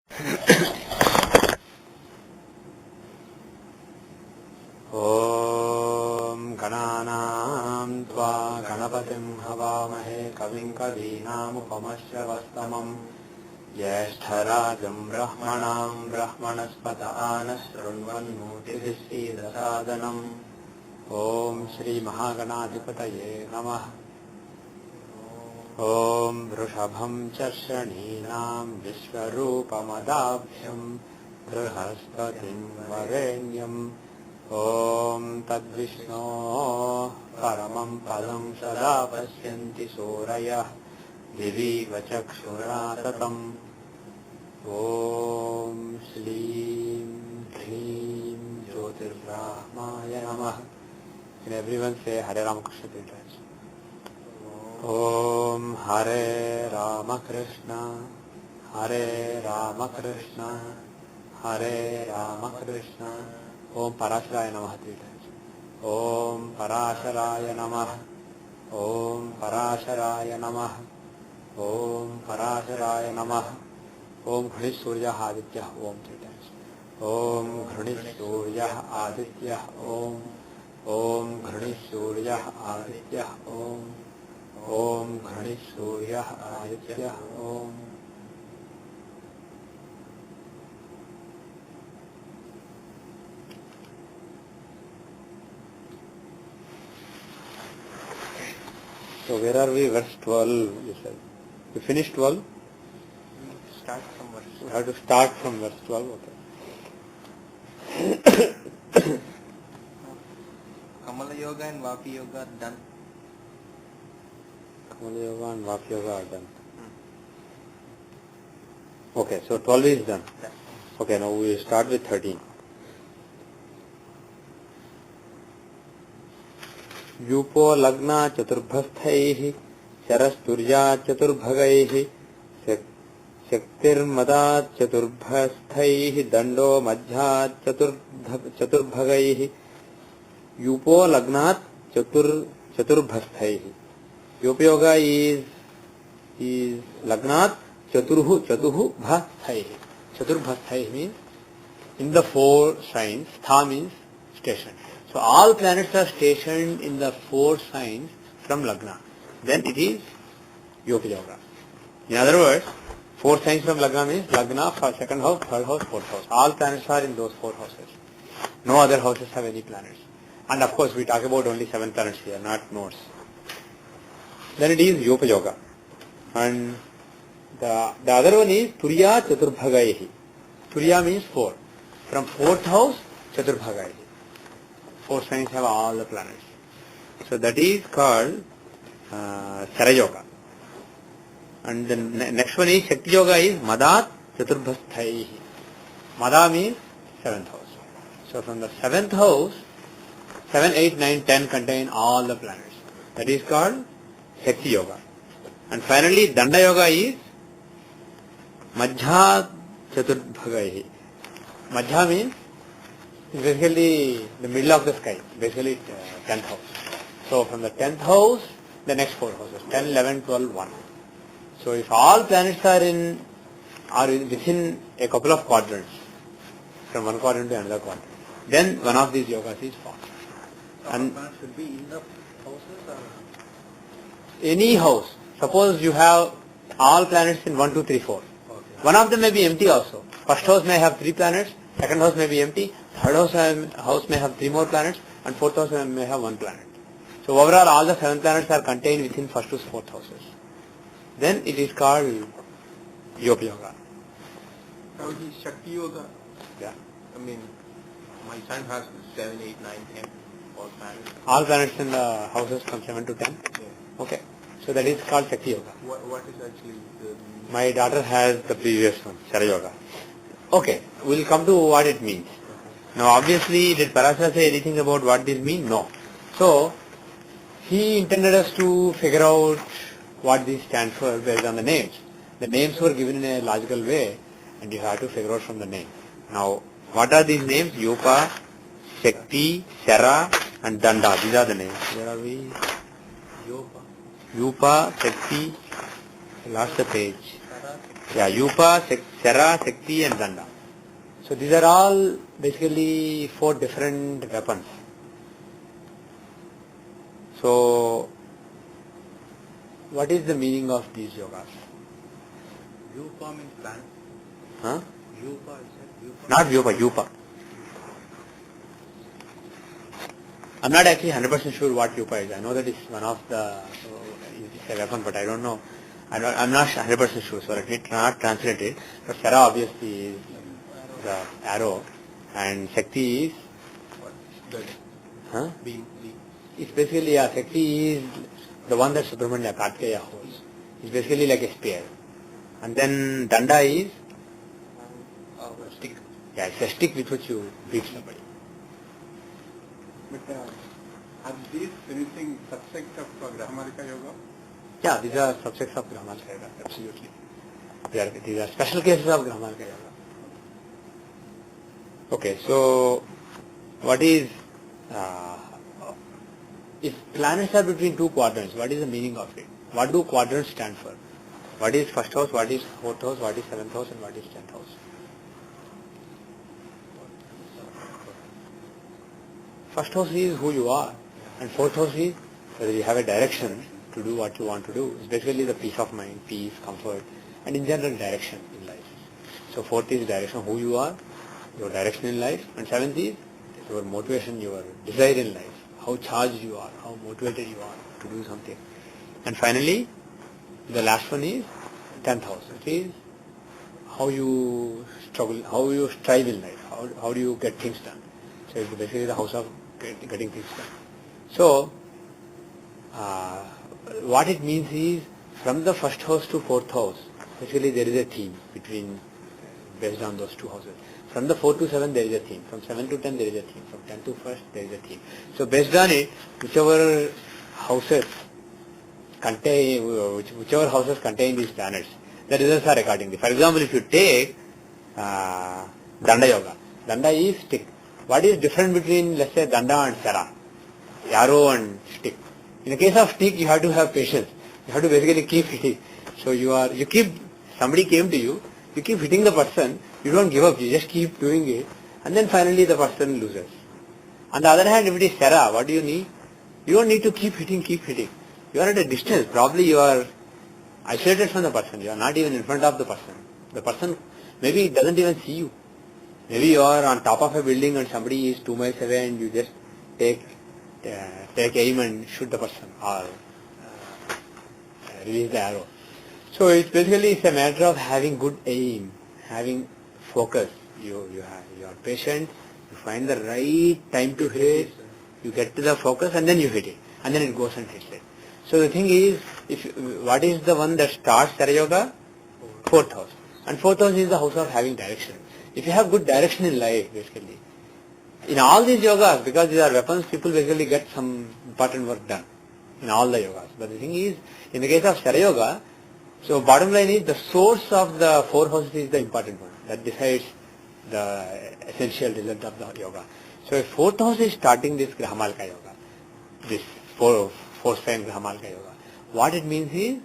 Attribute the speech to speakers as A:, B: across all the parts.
A: ॐ गणानां त्वा गणपतिं हवामहे कविं कवीनामुपमश्रवस्तमम् ज्येष्ठराजं ब्रह्मणां ब्रह्मणस्पत आनः शृण्वन्नोतिभिः ॐ श्रीमहागणाधिपतये नमः। ॐ वृषभं च शनीनां विश्वरूपमदाभ्यं बृहस्पतिं वरेण्यम् ॐ तद्विष्णो परमं पदं सदा पश्यन्ति सूरयः दिवीव चक्षुराततम्। ॐ श्रीं ह्रीं ज्योतिर्ब्रह्माय नमः। Can everyone say Hare Ramakrishna three times? Om Hare Ramakrishna, Hare Ramakrishna, Hare Ramakrishna. Om Parasharaya Namah three times. Om Parasharaya Namah, Om Parasharaya Namah, Om Parasharaya Namah. Om Ghanish Surya Aditya Om three times. Om Ghanish Surya Aditya Om. Om Ghanish Surya Aditya Om. Om Ghanish Surya Aditya Om. So where are we? Verse 12, you said. We finished 12?
B: Start from verse 12.
A: We have to start from verse 12, okay.
B: Kamala Yoga and Vapi Yoga are done.
A: Kamala Yoga and Vapi Yoga are done. Okay, so 12 is done.
B: Yeah.
A: Okay, now we start with 13. यूपो लग्ना चतुर्भस्थैः शरस्तुर्या चतुर्भगैः शक्तिर्मदात् चतुर्भस्थैः दंडो मध्यात् चतुर्भगैः यूपो लग्नात् चतुर्भस्थैः. Yupa yoga is lagnat chaturbhasthaih. Chaturbhasthaih means in the four signs. Tha means station. So all planets are stationed in the four signs from Lagna. Then it is Yoga Yoga. In other words, four signs from Lagna means Lagna, second house, third house, fourth house. All planets are in those four houses. No other houses have any planets. And of course we talk about only 7 planets here, not nodes. Then it is Yoga Yoga. And the other one is Turiya Chaturbhagaihi. Turiya means 4. From 4th house, Chaturbhagaihi. 4 signs have all the planets. So that is called Sara Yoga. And the next one is Shakti Yoga is Madat Chaturbhasthaihi. Mada means 7th house. So from the 7th house, 7, 8, 9, 10 contain all the planets. That is called Shakti Yoga. And finally Danda Yoga is Madhya Chaturbhagaihi. Madhya means basically the middle of the sky, basically 10th house. So from the 10th house, the next 4 houses, 10, 11, 12, 1. So if all planets are within a couple of quadrants, from one quadrant to another quadrant, then one of these yogas is formed.
B: So and all planets should be in the houses or?
A: Any house. Suppose you have all planets in 1, 2, 3, 4.
B: Okay.
A: One of them may be empty also. First house may have 3 planets, second house may be empty, third house may have 3 more planets, and fourth house may have 1 planet. So overall all the 7 planets are contained within first to fourth houses. Then it is called Yoga Yoga.
B: How is Shakti Yoga?
A: Yeah.
B: I mean, my son has 7, 8, 9, 10 all planets.
A: All planets in the houses from 7 to 10?
B: Yeah.
A: Okay. So that is called Shakti Yoga.
B: What is actually the...
A: My daughter has the previous one, Sara Yoga. Okay, we'll come to what it means. Now obviously, did Parashara say anything about what this means? No. So, he intended us to figure out what these stand for based on the names. The names were given in a logical way and you have to figure out from the name. Now, what are these names? Yopa, Shakti, Shara and Danda. These are the names. Where are we?
B: Yopa.
A: Yupa, Shakti, I lost the page. Yeah, Yupa, Sera, Shakti and Danda. So these are all basically 4 different weapons. So what is the meaning of these yogas?
B: Yupa means plant.
A: Huh?
B: Yupa, is it? Yupa?
A: Not Yupa, Yupa. I'm not actually 100% sure what Yupa is. I know that it's one of the it's a weapon, but I don't know. I'm not 100% sure, so let me not translate it. But Sera obviously is the arrow, and Shakti is
B: What? The
A: huh?
B: beam.
A: It's basically Shakti is the one that Subramanya Kartikeya holds. It's basically like a spear, and then Danda is
B: Stick.
A: yeah, it's a stick with which you beat somebody.
C: But are these anything subsect of Grahamalika Yoga?
A: Yeah, these are subjects of Grahamalika Yoga, absolutely. These are special cases of Grahamalika Yoga. Okay, so what is, if planets are between 2 quadrants, what is the meaning of it? What do quadrants stand for? What is first house, what is fourth house, what is 7th house, and what is 10th house? First house is who you are, and fourth house is whether you have a direction to do what you want to do. It's basically the peace of mind, peace, comfort, and in general direction in life. So fourth is direction, who you are, your direction in life, and 7th is your motivation, your desire in life, how charged you are, how motivated you are to do something. And finally, the last one is 10th house, which is how you struggle, how you strive in life, how do you get things done. So it's basically the house of getting things done. So, what it means is, from the first house to fourth house, basically there is a theme between, based on those 2 houses. From the 4 to 7 there is a theme. From 7 to 10 there is a theme. From 10 to 1st there is a theme. So based on it, whichever houses contain these planets, the results are accordingly. For example, if you take Danda Yoga, Danda is stick. What is different between, let's say, Danda and Sera? Arrow and stick. In the case of stick, you have to have patience. You have to basically keep hitting. So somebody came to you, you keep hitting the person, you don't give up, you just keep doing it, and then finally the person loses. On the other hand, if it is Sera, what do you need? You don't need to keep hitting. You are at a distance. Probably you are isolated from the person. You are not even in front of the person. The person maybe doesn't even see you. Maybe you are on top of a building and somebody is 2 miles away and you just take aim and shoot the person or release the arrow. So it's a matter of having good aim, having focus. You are patient, you find the right time to hit, you get to the focus and then you hit it. And then it goes and hits it. So the thing is, what is the one that starts Sera Yoga? 4th house. And 4th house is the house of having direction. If you have good direction in life, basically, in all these yogas, because these are weapons, people basically get some important work done in all the yogas. But the thing is, in the case of Sera Yoga, so bottom line is the source of the 4 houses is the important one. That decides the essential result of the yoga. So if 4th house is starting this Grahamalika Yoga, this 4 sign Grahamalika Yoga, what it means is,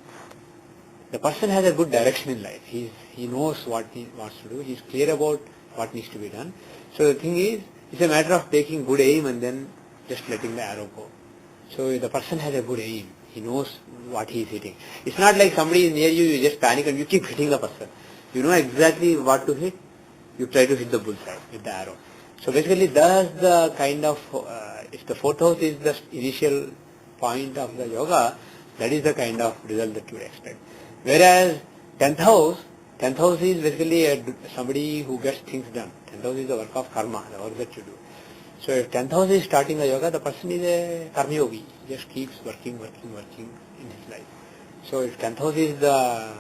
A: the person has a good direction in life. He knows what he wants to do. He's clear about what needs to be done. So the thing is, it's a matter of taking good aim and then just letting the arrow go. So the person has a good aim. He knows what he is hitting. It's not like somebody is near you, you just panic and you keep hitting the person. You know exactly what to hit. You try to hit the bullseye with the arrow. So basically that's the kind of, if the 4th house is the initial point of the yoga, that is the kind of result that you would expect. Whereas 10th house is basically somebody who gets things done. 10th house is the work of karma, the work that you do. So if 10th house is starting the yoga, the person is a karma yogi. He just keeps working in his life. So if 10th house is the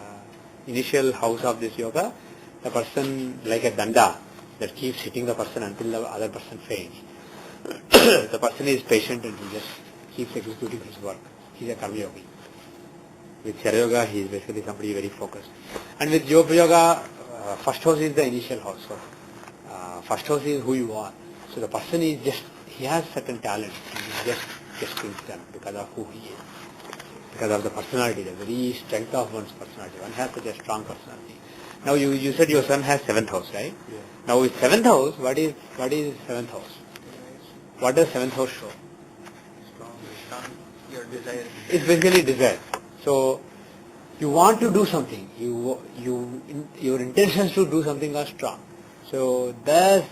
A: initial house of this yoga, the person, like a danda, that keeps hitting the person until the other person faints. The person is patient and he just keeps executing his work. He is a karma yogi. With Sera Yoga, he is basically somebody very focused. And with Yoga Yoga, first house is the initial house. So, first house is who you are. So the person is just, he has certain talent. He just gets things done because of who he is. Because of the personality, the very strength of one's personality. One has such a strong personality. Now you said your son has seventh house, right?
C: Yeah.
A: Now with seventh house, what is seventh house? What does seventh house show?
B: Strong, your desire.
A: It's basically desire. So you want to do something. Your intentions to do something are strong. So thus,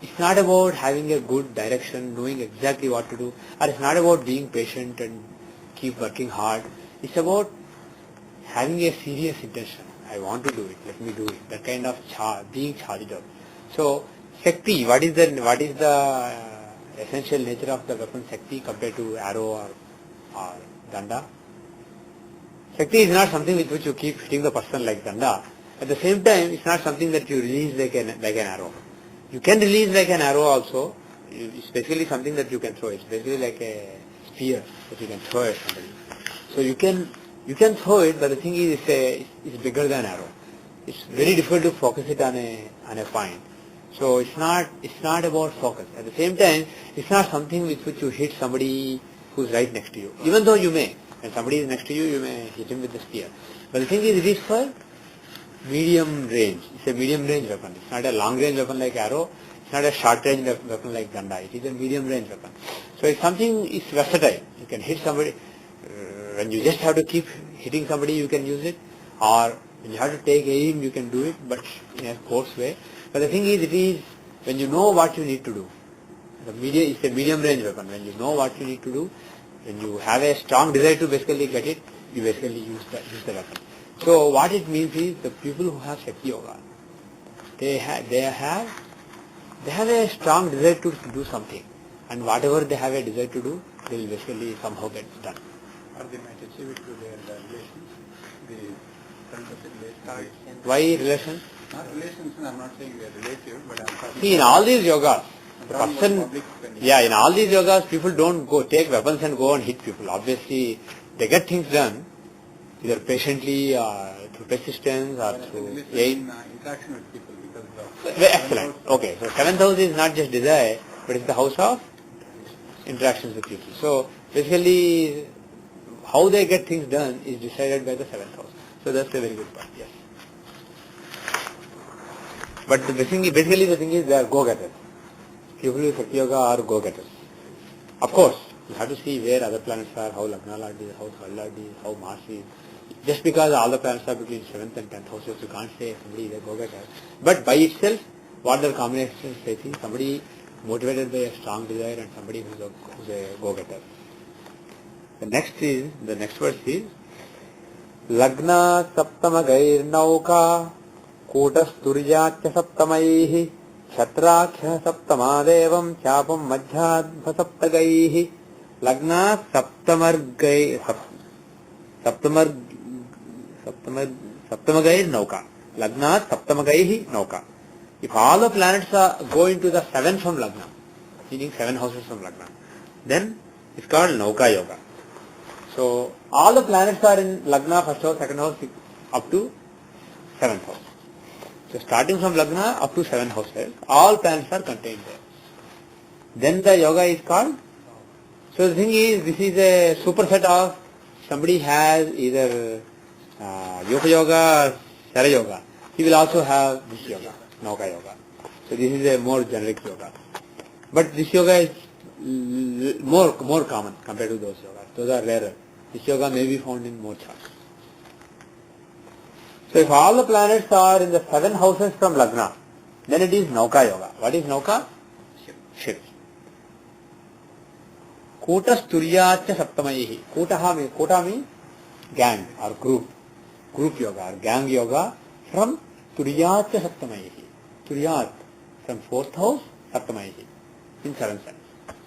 A: it's not about having a good direction, knowing exactly what to do, or it's not about being patient and keep working hard. It's about having a serious intention. I want to do it. Let me do it. That kind of being charged up. So Shakti, what is the essential nature of the weapon Shakti compared to arrow or danda? Shakti is not something with which you keep hitting the person like danda. At the same time, it's not something that you release like an arrow. You can release like an arrow also. It's basically something that you can throw. It's basically like a spear that you can throw at somebody. So you can throw it, but the thing is, it's bigger than arrow. It's very difficult to focus it on a point. So it's not about focus. At the same time, it's not something with which you hit somebody who's right next to you. Even though you may, when somebody is next to you, you may hit him with the spear. But the thing is, it is for medium range. It's a medium range weapon. It's not a long range weapon like arrow. It's not a short range weapon like danda. It is a medium range weapon. So it's something, it's versatile. You can hit somebody. When you just have to keep hitting somebody, you can use it. Or when you have to take aim, you can do it, but in a coarse way. But the thing is, it is when you know what you need to do. It's a medium range weapon. When you know what you need to do, when you have a strong desire to basically get it, you basically use the weapon. So what it means is the people who have Shakti Yoga, they have a strong desire to do something, and whatever they have a desire to do, they will basically somehow get it done.
C: Or they might achieve it through their relations.
A: Why relations?
C: Not relations, I'm not saying they're relative, but I'm talking
A: See, in all these yogas, the
C: about
A: person,
C: public spending.
A: in all these yogas, people don't go take weapons and go and hit people. Obviously, they get things done, either patiently or through persistence or through aim.
C: Interaction with people because of
A: Excellent. Okay, so seventh house is not just desire, but it's the house of interactions with people. So basically, how they get things done is decided by the seventh house. So that's a very good point. Yes. But basically the thing is they are go-getters. People with Shakti Yoga are go-getters. Of course, you have to see where other planets are, how Lagna Lord is, how Third Lord is, how Mars is. Just because all the planets are between 7th and 10th houses, you can't say somebody is a go-getter. But by itself, what their combination says is somebody motivated by a strong desire and somebody who's a go-getter. The next verse is Lagna Saptama Gair Nauka Kootasturyacha Saptamaihi Kshatrakhya Saptama Devam Chapam Madhyadha Saptagaihi Lagna Saptamagair Nauka. Lagna Saptamagaihi Nauka. If all the planets go into the 7 from Lagna, meaning 7 houses from Lagna, then it's called Nauka Yoga. So all the planets are in Lagna, first house, second house, up to 7th house. So starting from Lagna up to 7 houses, all planets are contained there. Then the yoga is called. So the thing is, this is a superset of somebody has either Yoga Yoga or Shara Yoga. He will also have this yoga, Nauka Yoga. So this is a more generic yoga. But this yoga is more common compared to those yogas. Those are rarer. This yoga may be found in more charts. So if all the planets are in the 7 houses from Lagna, then it is Nauka Yoga. What is Nauka? Ship. Kootasturyacha Saptamayihi. Koota means gang or group. Group yoga or gang yoga from Turyacha Saptamayihi. Turyat from 4th house, Saptamayihi in 7 signs.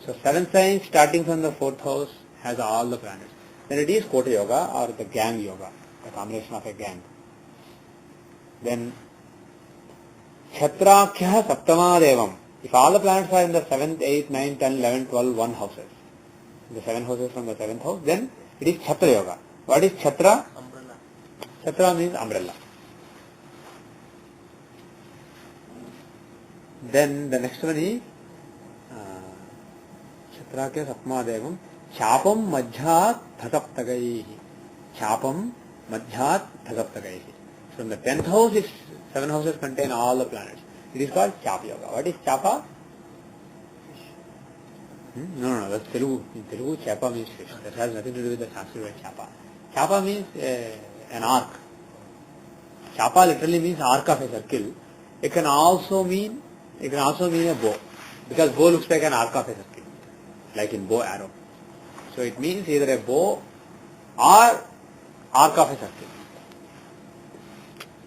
A: So 7 signs starting from the 4th house has all the planets. Then it is Kota Yoga or the gang yoga, the combination of a gang. Then Kshatrakhya Saptama Devam. If all the planets are in the 7th, 8th, 9th, 10th, 11th, 12th, 1 houses, the 7 houses from the 7th house, then it is Kshatra Yoga. What is Kshatra?
B: Umbrella.
A: Kshatra means umbrella. Then the next one is Kshatrakhya Saptama Devam. Chapam Madhyat Dhasaptagaihi. Chapam Madhyat Dhasaptagaihi. From the 10th house is Seven houses contain all the planets. It is called Chapa Yoga. What is Chapa? No, that's Telugu. In Telugu, Chapa means fish. That has nothing to do with the Sanskrit word Chapa. Chapa means an arc. Chapa literally means arc of a circle. It can also mean a bow, because bow looks like an arc of a circle, like in bow arrow. So it means either a bow or arc of a circle.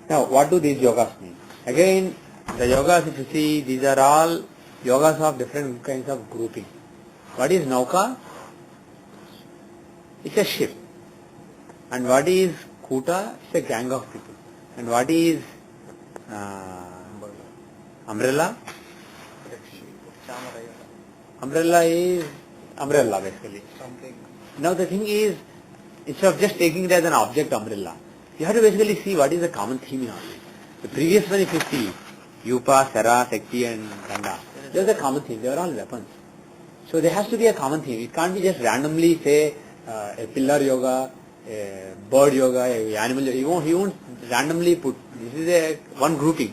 A: Now, what do these yogas mean? Again, the yogas, if you see, these are all yogas of different kinds of grouping. What is Nauka? It's a ship. And what is Kuta? It's a gang of people. And what is umbrella? Umbrella is umbrella basically. Now the thing is, instead of just taking it as an object umbrella, you have to basically see what is the common theme in all this. The previous one, if you see, Yupa, Sara, Sekti and Ganga, there's a common theme. They are all weapons. So there has to be a common theme. It can't be just randomly say a pillar yoga, a bird yoga, a animal yoga. He won't randomly put. This is a one grouping.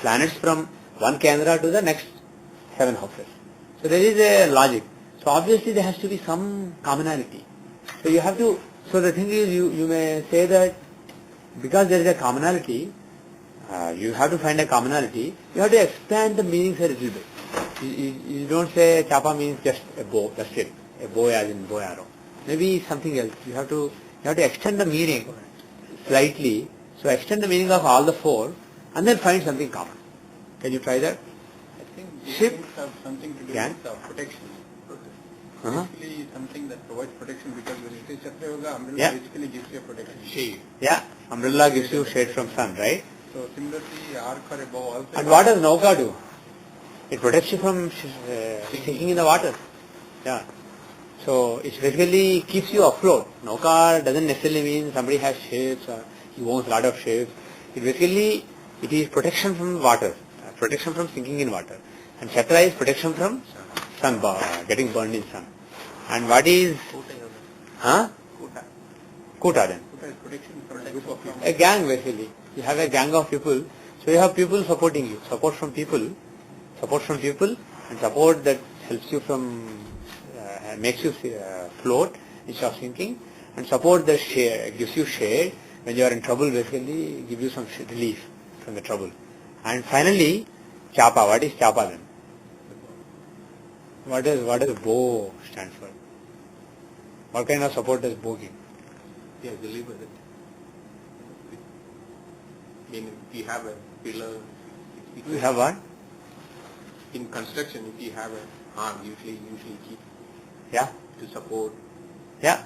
A: Planets from one Kendra to the next 7 houses. So there is a logic. So obviously there has to be some commonality. So you have to. So the thing is, you may say that because there is a commonality, you have to find a commonality. You have to expand the meanings a little bit. You don't say Chapa means just a bow, that's it. A bow as in bow arrow. Maybe something else. You have to extend the meaning slightly. So extend the meaning of all the 4 and then find something common. Can you try that?
C: I think
A: Ship
C: things have something to do
A: can
C: with protection.
A: Uh-huh.
C: Basically something that provides protection, because when it is Chakra Yoga, umbrella
A: Yeah.
C: basically gives you a protection.
B: Shade.
A: Yeah, umbrella gives you shade from sun, right?
C: So similarly, arc or a bow also.
A: And what does Nauka do? It protects you from sinking in the water. Yeah. So it basically keeps you afloat. Nauka doesn't necessarily mean somebody has ships or he owns a lot of ships. It is protection from water, protection from sinking in water. And Chakra is protection from sun, getting burned in sun. And what is
B: Kuta yoga.
A: huh?
B: Kuta.
A: Kuta then?
C: Kuta is protection from a group of people.
A: A gang basically. You have a gang of people, so you have people supporting you. Support from people, and support that helps you from, makes you float instead of sinking, and support that gives you shade when you are in trouble, basically give you some relief from the trouble. And finally, Chapa. What is Chapa then? What does bow stand for? What kind of support does bow give?
B: Yeah, deliver it. I mean, if you have a pillar,
A: You have what?
B: in construction, if you have an arm, usually keep
A: Yeah.
B: to support.
A: Yeah,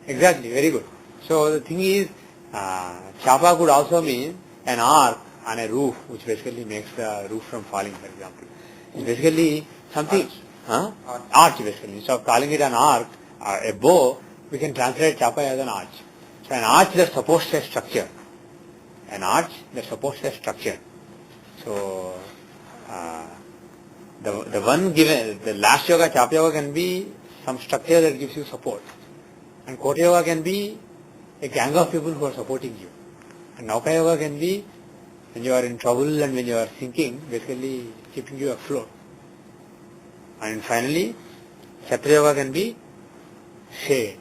A: exactly, very good. So the thing is, Chapa could also mean an arc on a roof, which basically makes the roof from falling, for example. It's basically something, arch basically. Instead of calling it an arc, a bow, we can translate Chapa as an arch. So an arch that supports a structure. An arch that supports a structure. So the one given, the last yoga, Chapa yoga, can be some structure that gives you support. And Kota yoga can be a gang of people who are supporting you. And Nauka yoga can be when you are in trouble and when you are sinking, basically keeping you afloat. And finally, Chatra yoga can be shade,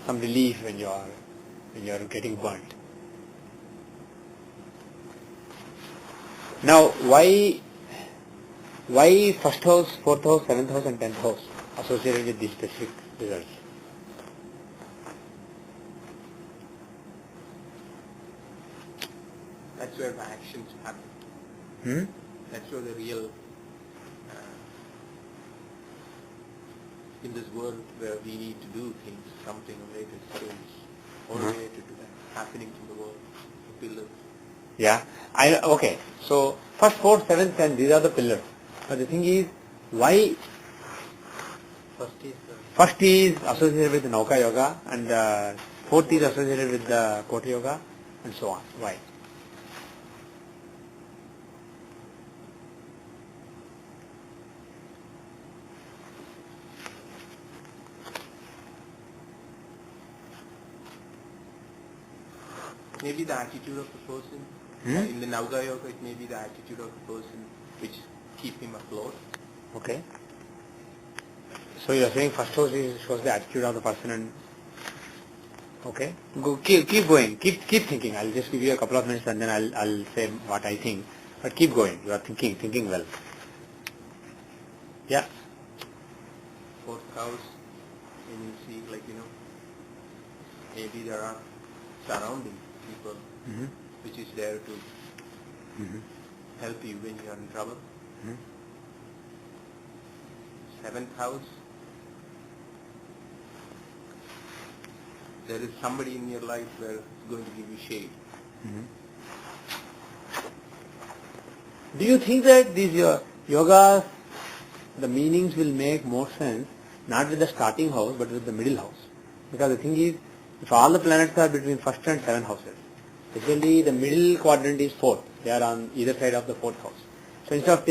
A: some relief when you are getting burnt. Now, why first house, 4th house, 7th house and 10th house associated with these specific results?
B: That's where the actions happen. That's where the real, in this world where we need to do things, something related to skills, or related to that happening in the world, the pillars.
A: Yeah, okay. So first, 4th, 7th, 10th, these are the pillars. But the thing is, why? First is associated with the Nauka yoga, and 4th is associated with the Kota yoga, and so on. Why?
B: Maybe the attitude of the person, In the Nauka Yoga, it may be the attitude of the person which keep him afloat.
A: Okay. So you are saying first house shows the attitude of the person and okay. Keep going. Keep thinking. I'll just give you a couple of minutes and then I'll say what I think. But keep going. You are thinking well. Yeah.
B: Fourth house, when you see maybe there are surrounding people which is there to help you when you are in trouble. Seventh house, there is somebody in your life where is going to give you shade.
A: Do you think that these yogas, the meanings will make more sense not with the starting house but with the middle house? Because the thing is, if all the planets are between first and seventh houses, basically the middle quadrant is fourth. They are on either side of the fourth house. So instead of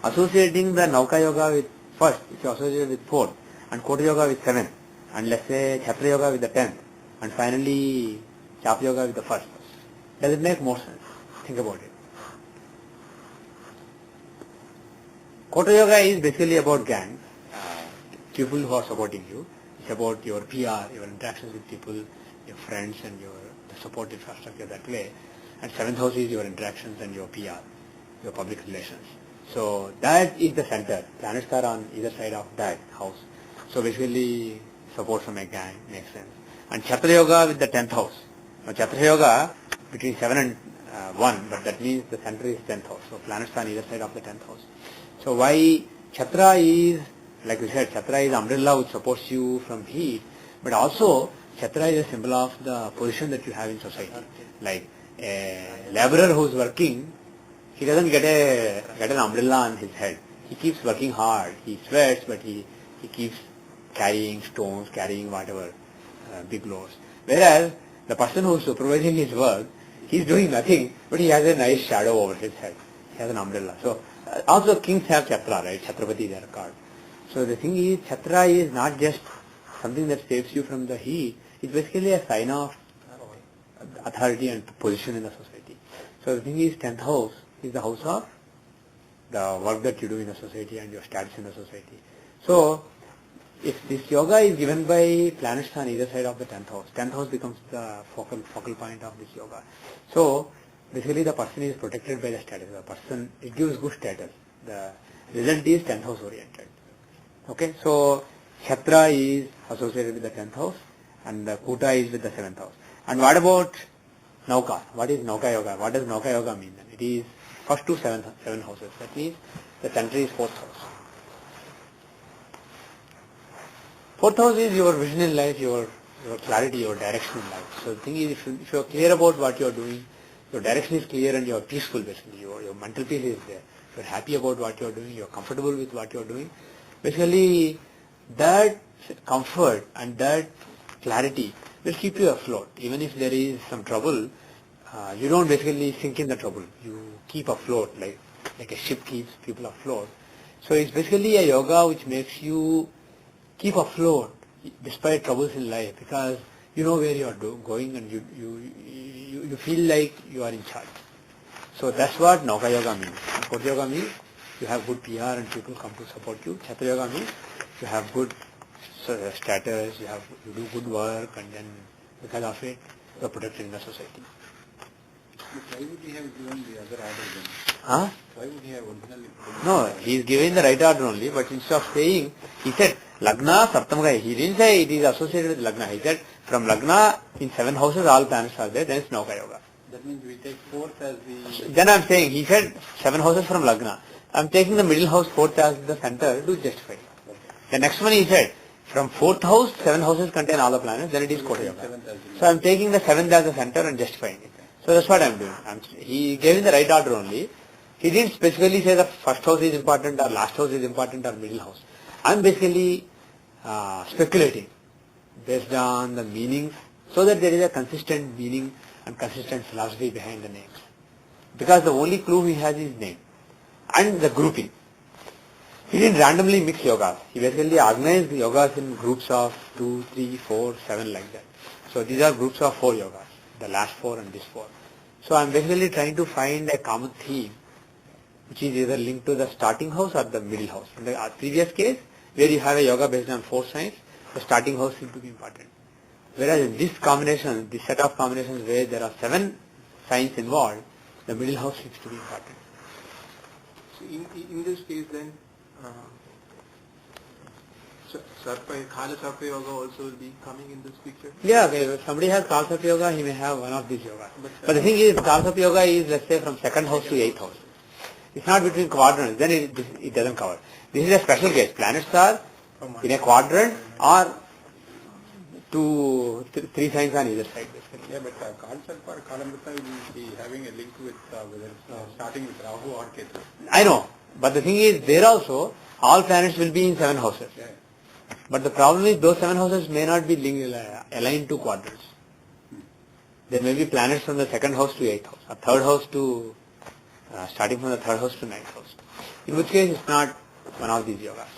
A: associating the Nauka Yoga with first, if you associate it with fourth, and Kota Yoga with seventh, and let's say Chhatra Yoga with the 10th, and finally Chapa Yoga with the first. Does it make more sense? Think about it. Kota Yoga is basically about gang, people who are supporting you. It's about your PR, your interactions with people, your friends and the support infrastructure that way. And seventh house is your interactions and your PR, your public relations. So that is the center. Planets are on either side of that house. So basically support from a gang makes sense. And Chhatra Yoga with the 10th house. Now Chhatra Yoga between 7 and 1, but that means the center is 10th house. So planets are on either side of the 10th house. So why Chhatra is, like we said, Chhatra is umbrella which supports you from heat, but also Chhatra is a symbol of the position that you have in society. Like a laborer who is working, he doesn't get an umbrella on his head. He keeps working hard. He sweats, but he keeps carrying stones, carrying whatever, big loads. Whereas the person who is supervising his work, he is doing nothing, but he has a nice shadow over his head. He has an umbrella. So also kings have Chhatra, right? Chhatrapati, they are called. So the thing is, Chhatra is not just something that saves you from the heat. It's basically a sign of authority and position in the society. So the thing is, 10th house is the house of the work that you do in the society and your status in the society. So if this yoga is given by planets on either side of the 10th house becomes the focal point of this yoga. So basically the person is protected by the status. The person, it gives good status. The result is 10th house oriented. Okay, so Chhatra is associated with the 10th house and the Kuta is with the 7th house. And what about Nauka? What is Nauka Yoga? What does Nauka Yoga mean then? It is first to seven houses. That means the center is 4th house. 4th house is your vision in life, your clarity, your direction in life. So the thing is, if you are clear about what you are doing, your direction is clear and you are peaceful basically. Your mental peace is there. You are happy about what you are doing, you are comfortable with what you are doing. Basically, that comfort and that clarity will keep you afloat. Even if there is some trouble, you don't basically sink in the trouble. You keep afloat like a ship keeps people afloat. So it's basically a yoga which makes you keep afloat despite troubles in life, because you know where you are going and you feel like you are in charge. So that's what Nauka Yoga means. Kota Yoga means you have good PR and people come to support you. Chhatra Yoga means you have good status, you do good work, and then because of it you are protected in the society.
C: Why would he have given the other order then?
A: Huh?
C: Why would he have originally given
A: No, he is giving the right order only, but instead of saying, he said Lagna Saptamagaya. He didn't say it is associated with Lagna. He said from Lagna in 7 houses all planets are there, then it's Nauka Yoga.
C: That means we take 4th as the...
A: Then I am saying, he said 7 houses from Lagna. I am taking the middle house 4th as the center to justify.
C: Okay.
A: The next one he said, from 4th house, 7 houses contain all the planets, then it is Kota Yoga. So I am taking the 7th as the center and justifying it. So that's what I am doing. He gave in the right order only. He didn't specifically say the first house is important or last house is important or middle house. I am basically speculating based on the meanings, so that there is a consistent meaning and consistent philosophy behind the names. Because the only clue he has is name and the grouping. He didn't randomly mix yogas. He basically organized the yogas in groups of 2, 3, 4, 7 like that. So these are groups of 4 yogas, the last 4 and this 4. So I'm basically trying to find a common theme which is either linked to the starting house or the middle house. In the previous case, where you have a yoga based on 4 signs, the starting house seems to be important. Whereas in this combination, this set of combinations where there are 7 signs involved, the middle house seems to be important.
B: So in this case then, Kala Sarpa Yoga also will be coming in this picture?
A: Yeah, okay. If somebody has Kala Sarpa Yoga, he may have one of these yogas. But the thing is, Kala Sarpa Yoga is, let's say, from 2nd house to 8th house. It's not between quadrants, then it doesn't cover. This is a special case. Planets are in a quadrant or 3 signs on either side, basically.
C: Yeah, but Kalsarpa or Kalamrita will be having a link with whether it's starting with Rahu or Ketu.
A: I know. But the thing is, there also, all planets will be in 7 houses.
C: Yeah.
A: But the problem is, those 7 houses may not be aligned to quadrants. There may be planets from the 2nd house to 8th house, or 3rd house to, starting from the 3rd house to 9th house. In which case, it's not one of these yogas.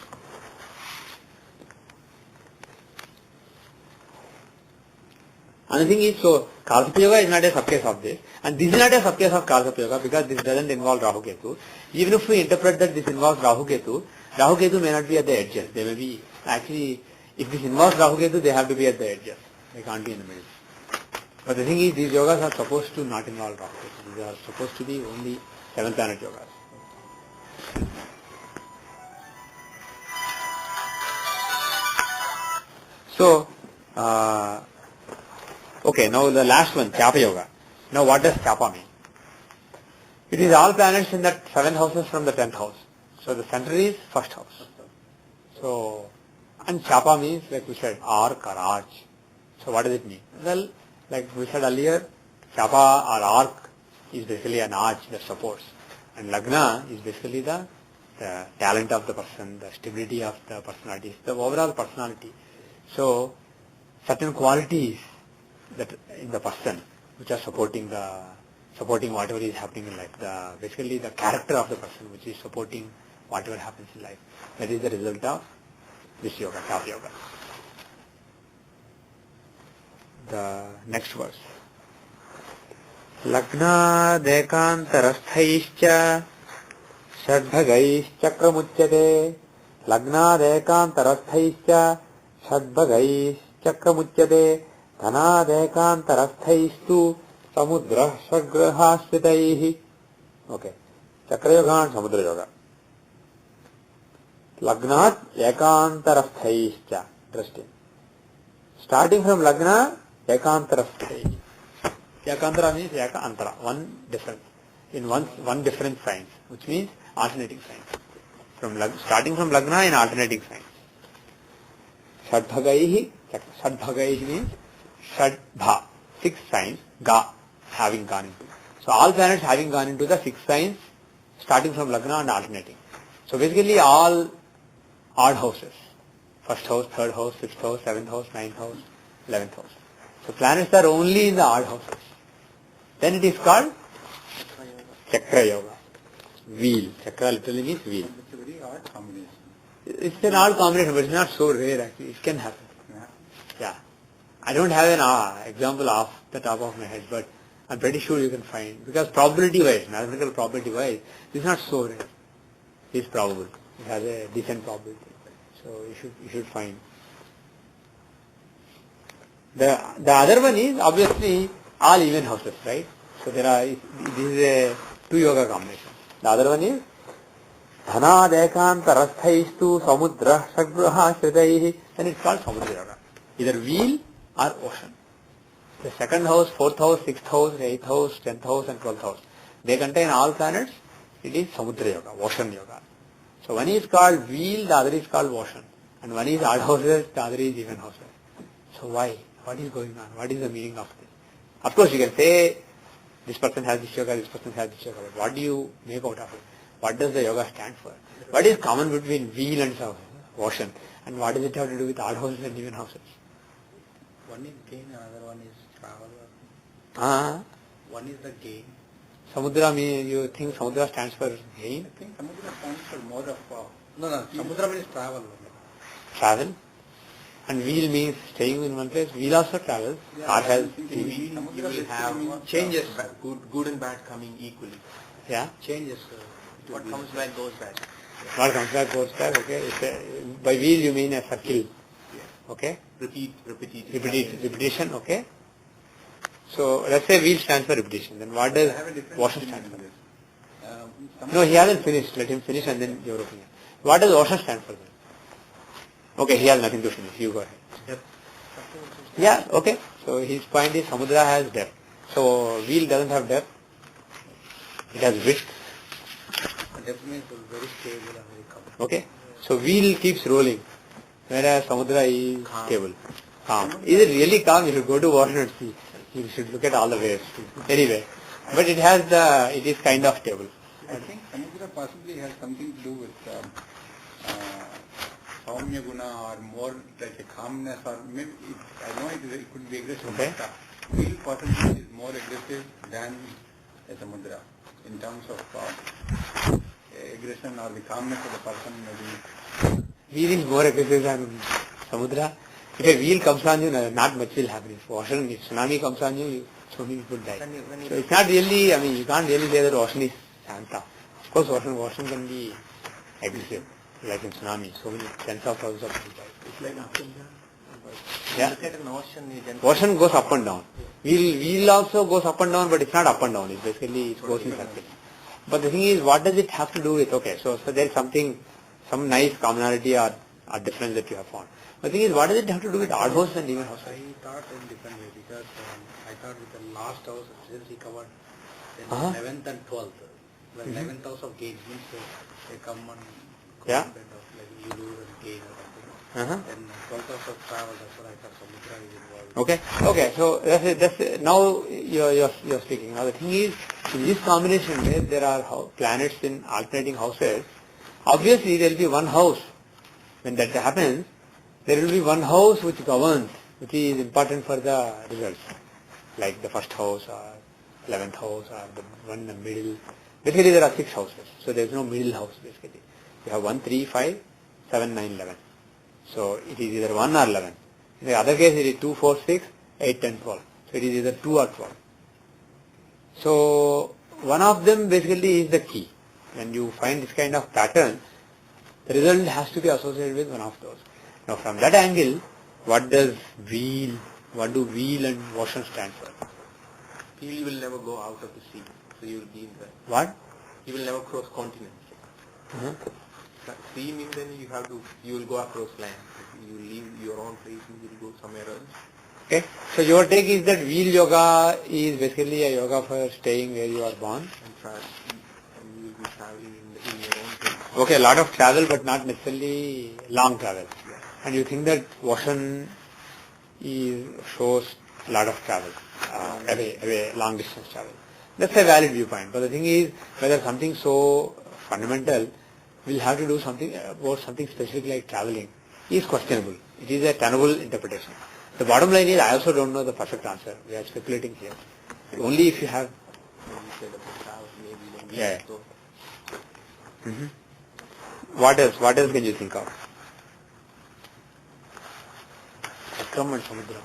A: And the thing is, so Kalsarpa Yoga is not a subcase of this, and this is not a subcase of Kalsarpa Yoga because this doesn't involve Rahu Ketu. Even if we interpret that this involves Rahu Ketu may not be at the edges. They may be, actually, if this involves Rahu Ketu, they have to be at the edges. They can't be in the middle. But the thing is, these yogas are supposed to not involve Rahu Ketu. These are supposed to be only 7 planet yogas. So, okay, now the last one, Chapa Yoga. Now what does Chapa mean? It is all planets in the 7 houses from the 10th house. So the center is 1st house. So, and Chapa means, like we said, arc or arch. So what does it mean? Well, like we said earlier, Chapa or arc is basically an arch that supports. And Lagna is basically the talent of the person, the stability of the personality, the overall personality. So, certain qualities that in the person which are supporting whatever is happening in life, basically the character of the person which is supporting whatever happens in life. That is the result of this yoga, Chapa Yoga. The next verse. Lagna dekantarasthaischya षड्भगैश्चक्रमुच्यते लग्नादेकान्तरस्थैश्च षड्भगैश्चक्रमुच्यते धनादेकान्तरस्थैस्तु समुद्रः षड्ग्रहाश्रितैः. Okay. Chakrayoga and Samudra Yoga. Lagnat ekantarasthaischya. Interesting. Starting from Lagna, ekantarasthai. Ekantara means eka antara. One difference. In one different signs, which means alternating signs. Starting from Lagna in alternating signs. Shadbhagaihi. Shadbhagaihi means Shadbha. 6 signs. Ga. Having gone into. So all planets having gone into the 6 signs, starting from Lagna and alternating. So basically all odd houses. 1st house, 3rd house, 6th house, 7th house, 9th house, 11th house. So planets are only in the odd houses. Then it is called Chakra Yoga. Wheel. Chakra literally means wheel.
C: It's a very odd combination.
A: It's an odd combination, but it's not so rare actually. It can happen. Yeah. I don't have an example off the top of my head, but I'm pretty sure you can find. Because probability wise, mathematical probability wise, it's not so rare. It's probable. It has a decent probability. So you should find. The other one is obviously all even houses, right? So this is a 2 yoga combination. The other one is Dhana dekantarasthaistu samudra shagruha shridaihi, and it's called Samudra Yoga. Either wheel or ocean. The 2nd house, 4th house, 6th house, 8th house, 10th house and 12th house. They contain all planets. It is Samudra Yoga, ocean yoga. So one is called wheel, the other is called ocean. And one is odd houses, the other is even houses. So why? What is going on? What is the meaning of this? Of course you can say, this person has this yoga, this person has this yoga. But what do you make out of it? What does the yoga stand for? What is common between wheel and ocean? And what does it have to do with odd houses and even houses?
B: One is gain, another one is travel. One is the gain.
A: Samudra, you think Samudra stands for gain?
C: I think Samudra stands for more of...
B: No, Samudra means travel.
A: Travel? And wheel means staying in one place. Wheel also travels. Car has
B: You will have
C: changes.
B: good and bad coming equally.
A: yeah.
C: Changes.
B: What comes back goes back.
A: What comes back goes back. Okay. By wheel you mean a circle.
B: Yeah.
A: Okay.
B: Repetition.
A: Okay. So let's say wheel stands for repetition. Then what does ocean stand for? No, he hasn't finished. Let him finish and then your opinion. What does ocean stand for then? Okay, he has nothing to finish. You go ahead.
B: Depth.
A: Yeah, okay. So his point is Samudra has depth. So wheel doesn't have depth. It has width.
C: Depth means very stable and very calm.
A: Okay. So wheel keeps rolling, whereas Samudra is
B: Calm.
A: stable. Calm. Is it really calm? You should go to water and see. You should look at all the waves. Anyway, but it is kind of stable.
C: I think Samudra possibly has something to do with Saumya Guna or more like a calmness or maybe I know it could be aggressive.
A: Okay.
C: But wheel possibly is more aggressive than a Samudra in terms of aggression or the calmness of the person maybe.
A: Wheel is more aggressive than Samudra. If a wheel comes on you, not much will happen. If ocean, if tsunami comes on you, so many people die. So it's not really, I mean, you can't really say that ocean is Shanta. Of course, ocean can be aggressive, like in tsunami. So many tens of thousands of people die.
B: It's like up and down.
A: Yeah.
B: Look at an ocean.
A: Ocean goes up and down. Wheel also goes up and down, but it's not up and down. It's basically, it goes in circle. But the thing is, what does it have to do with, okay, so there is something, some nice commonality or difference that you have found. The thing is, what does it have to do with odd house and even house?
C: I thought in different way because I thought with the last house, since he covered
A: Uh-huh.
C: 11th and 12th, the 11th house of gain means they come and go
A: Yeah.
C: kind of like you lose and gain or something.
A: Uh-huh.
C: Then 12th house of travel, that's what I thought Samudra is involved.
A: Okay, so that's it. Now you're speaking. Now the thing is, in this combination where there are planets in alternating houses, obviously there will be one house. When that happens, there will be one house which governs, which is important for the results, like the first house or 11th house or the one in the middle. Basically there are 6 houses, so there is no middle house basically. You have 1, 3, 5, 7, 9, 11. So it is either 1 or 11. In the other case it is 2, 4, 6, 8, 10, 12. So it is either 2 or 12. So one of them basically is the key. When you find this kind of pattern, the result has to be associated with one of those. Now from that angle, what do wheel and ocean stand for?
B: Wheel will never go out of the sea, so you will be in the.
A: What?
B: You will never cross continents.
A: Uh-huh.
B: Sea means then you will go across land. You leave your own place and you will go somewhere else.
A: Okay. So your take is that wheel yoga is basically a yoga for staying where you are born.
B: And you will be traveling in your own place.
A: Okay, a lot of travel but not necessarily long travel.
B: Yeah.
A: And you think that ocean shows a lot of travel, away, long distance travel. That's a valid viewpoint. But the thing is, whether something so fundamental will have to do something about something specific like traveling is questionable. It is a tenable interpretation. The bottom line is, I also don't know the perfect answer. We are speculating here. Only if you have.
B: When you said about travel, maybe then
A: Yeah.
B: so
A: What else? What else can you think of? Akram and Samudra,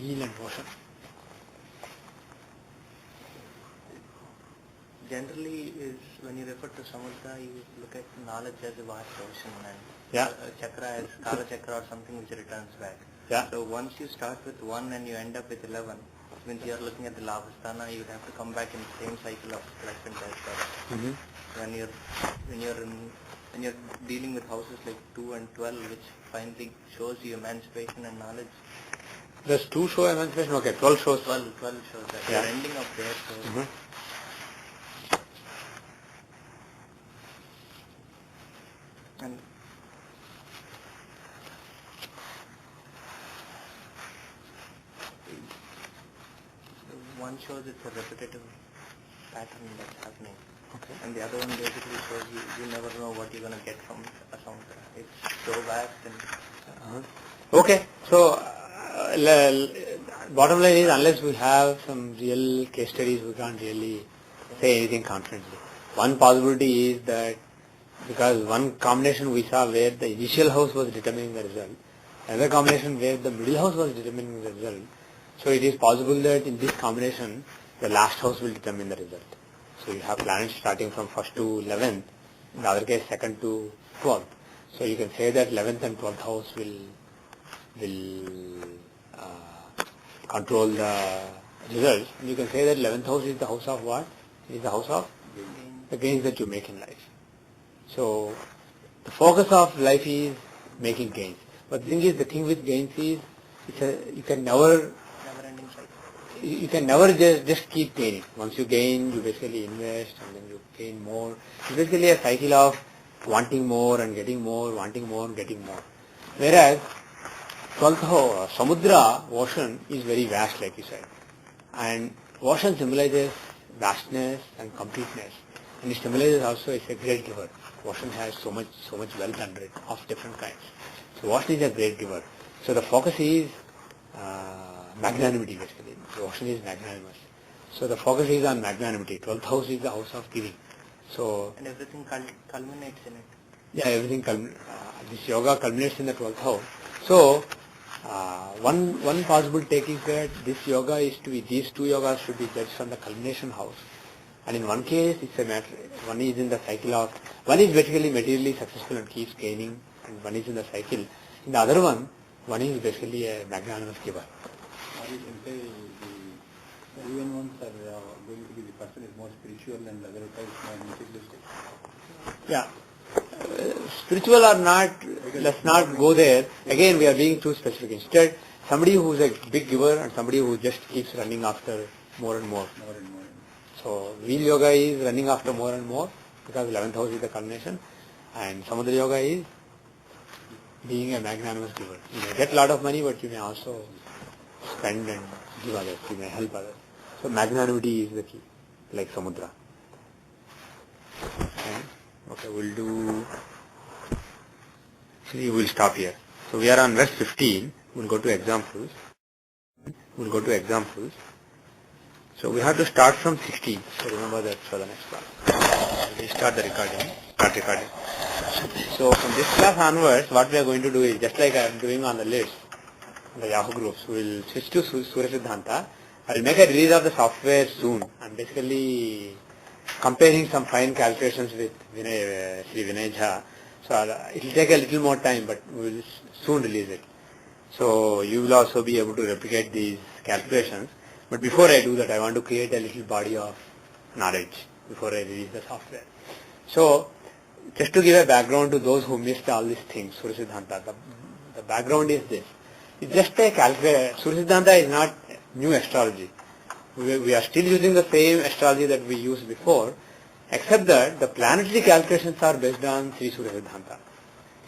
A: wheel and ocean.
B: Generally, is when you refer to Samudra, you look at knowledge as a vast ocean and
A: Yeah.
B: chakra as Kala chakra or something which returns back.
A: Yeah.
B: So once you start with 1 and you end up with 11, means you are looking at the Lavasthana, you would have to come back in the same cycle of pleasant as well. When you're dealing with houses like 2 and 12, which finally shows you emancipation and knowledge.
A: Does 2 show emancipation? Okay, 12 shows.
B: 12 shows that.
A: Yeah.
B: You're ending up there. So and one shows it's a repetitive pattern that's happening.
A: Okay.
B: And the other one basically shows you never know what you're going to get from a sound. It's so vast and
A: Okay, so bottom line is, unless we have some real case studies, we can't really say anything confidently. One possibility is that because one combination we saw where the initial house was determining the result, Another combination where the middle house was determining the result. So it is possible that in this combination, the last house will determine the result. So you have planets starting from 1st to 11th, in the other case 2nd to 12th. So you can say that 11th and 12th house will control the results. And you can say that 11th house is the house of what? It is the house of the gains that you make in life. So the focus of life is making gains. But the thing with gains is, you can never just keep gaining. Once you gain, you basically invest and then you gain more. It's basically a cycle of wanting more and getting more, wanting more and getting more. Whereas 12th house, Samudra, ocean, is very vast like you said. And ocean symbolizes vastness and completeness. And it symbolizes also it's a great giver. Ocean has so much wealth under it of different kinds. So ocean is a great giver. So the focus is magnanimity basically. The ocean is magnanimous. So the focus is on magnanimity. 12th house is the house of giving. So
B: and everything culminates in it.
A: Yeah, everything this yoga culminates in the 12th house. So one possible take is that this yoga is to be, these two yogas should be judged from the culmination house. And in one case, it's a matter, one is in the cycle of, one is basically materially successful and keeps gaining, and one is in the cycle. In the other one is basically a magnanimous giver.
C: Or you can say the even ones are going to be the person is more spiritual and the other is more materialistic.
A: Yeah. Spiritual or not, let's not go there. Again, we are being too specific. Instead, somebody who is a big giver and somebody who just keeps running after more and more.
C: More and more.
A: So, Wheel Yoga is running after more and more because 11th house is the culmination, and Samudra Yoga is being a magnanimous giver. You may get a lot of money, but you may also spend and give others. You may help others. So, magnanimity is the key, like Samudra. Okay, we'll stop here. So, we are on verse 15. We'll go to examples. So we have to start from 16. So remember that for the next class. We'll start recording. So from this class onwards, what we are going to do is, just like I am doing on the list, the Yahoo groups, we'll switch to Surya Siddhanta. I'll make a release of the software soon. I'm basically comparing some fine calculations with Sri Vinay Jha. So it will take a little more time, but we'll soon release it. So you will also be able to replicate these calculations. But before I do that, I want to create a little body of knowledge before I release the software. So, just to give a background to those who missed all these things, Surya Siddhanta, the background is this. It's just a calculation. Surya Siddhanta is not new astrology. We are still using the same astrology that we used before, except that the planetary calculations are based on Sri Surya Siddhanta.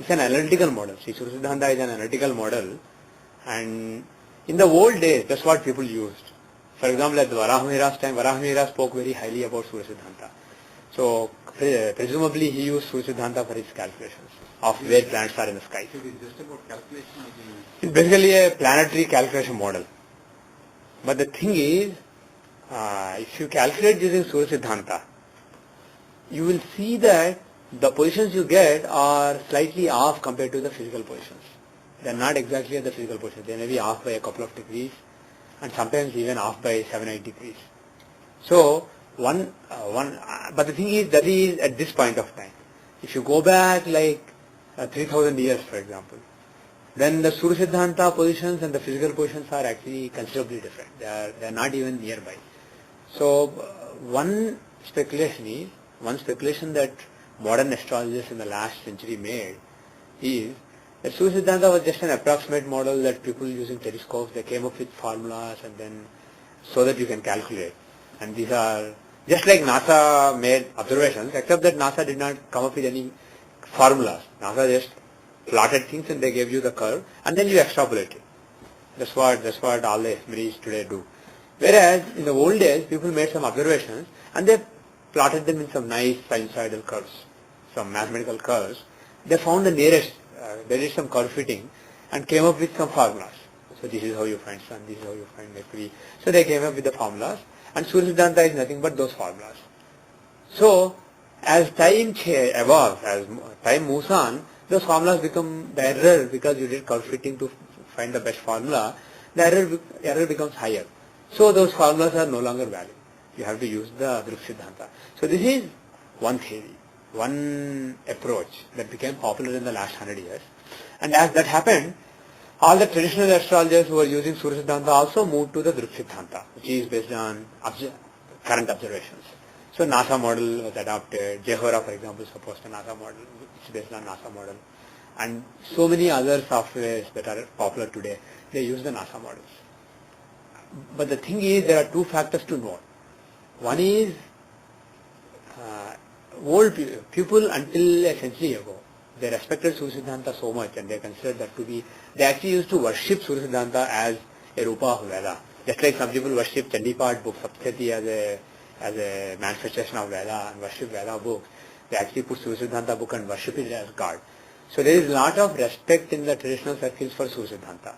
A: It's an analytical model. Sri Surya Siddhanta is an analytical model, and in the old days, that's what people used. For example, at the Varahamihira's time, Varahamihira spoke very highly about Surya Siddhanta. So, presumably he used Surya Siddhanta for his calculations of where planets are in the sky.
C: So it is just about calculation?
A: It's basically a planetary calculation model. But the thing is, if you calculate using Surya Siddhanta, you will see that the positions you get are slightly off compared to the physical positions. They are not exactly at the physical position. They may be off by a couple of degrees, and sometimes even off by 7-8 degrees. So, but the thing is, that is at this point of time. If you go back like 3000 years, for example, then the Surya Siddhanta positions and the physical positions are actually considerably different. They are not even nearby. So, one speculation that modern astrologers in the last century made is that Surya Siddhanta was just an approximate model that people using telescopes, they came up with formulas and then so that you can calculate. And these are just like NASA made observations, except that NASA did not come up with any formulas. NASA just plotted things and they gave you the curve and then you extrapolate it. That's what all the ephemeris today do. Whereas in the old days, people made some observations and they plotted them in some nice sinusoidal curves, some mathematical curves. They found the nearest. They did some curve fitting and came up with some formulas. So this is how you find sun, this is how you find Mercury. So they came up with the formulas, and Surya Siddhanta is nothing but those formulas. So as time evolves, as time moves on, those formulas become the error because you did curve fitting to find the best formula. The error becomes higher. So those formulas are no longer valid. You have to use the Dhruv Siddhanta. So this is one theory, one approach that became popular in the last 100 years. And as that happened, all the traditional astrologers who were using Surya Siddhanta also moved to the Dhruv Siddhanta, which is based on current observations. So NASA model was adopted. Jyothishya, for example, supposed a NASA model, which is based on NASA model. And so many other softwares that are popular today, they use the NASA models. But the thing is, there are two factors to note. One is, old people until a century ago, they respected Surya Siddhanta so much and they considered that to be, they actually used to worship Surya Siddhanta as a Rupa of Veda. Just like some people worship Chandipat book, Saptati as a manifestation of Veda and worship Veda books. They actually put Surya Siddhanta book and worship it as God. So there is a lot of respect in the traditional circles for Surya Siddhanta.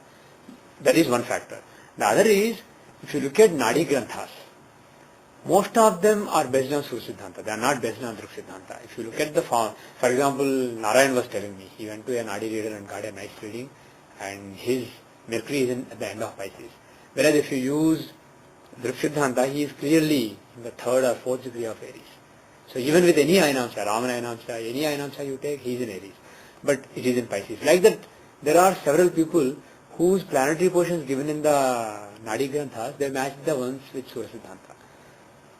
A: That is one factor. The other is, if you look at Nadi Granthas, most of them are based on Surya Siddhanta. They are not based on Dhruv Siddhanta. If you look at the form, for example, Narayan was telling me, he went to a Nadi reader and got a nice reading, and his Mercury is at the end of Pisces. Whereas if you use Dhruv Siddhanta, he is clearly in the third or fourth degree of Aries. So even with any Ainamsha, Raman Ainamsha, any Ainamsha you take, he is in Aries. But it is in Pisces. Like that, there are several people whose planetary positions given in the Nadi Granthas, they match the ones with Surya Siddhanta.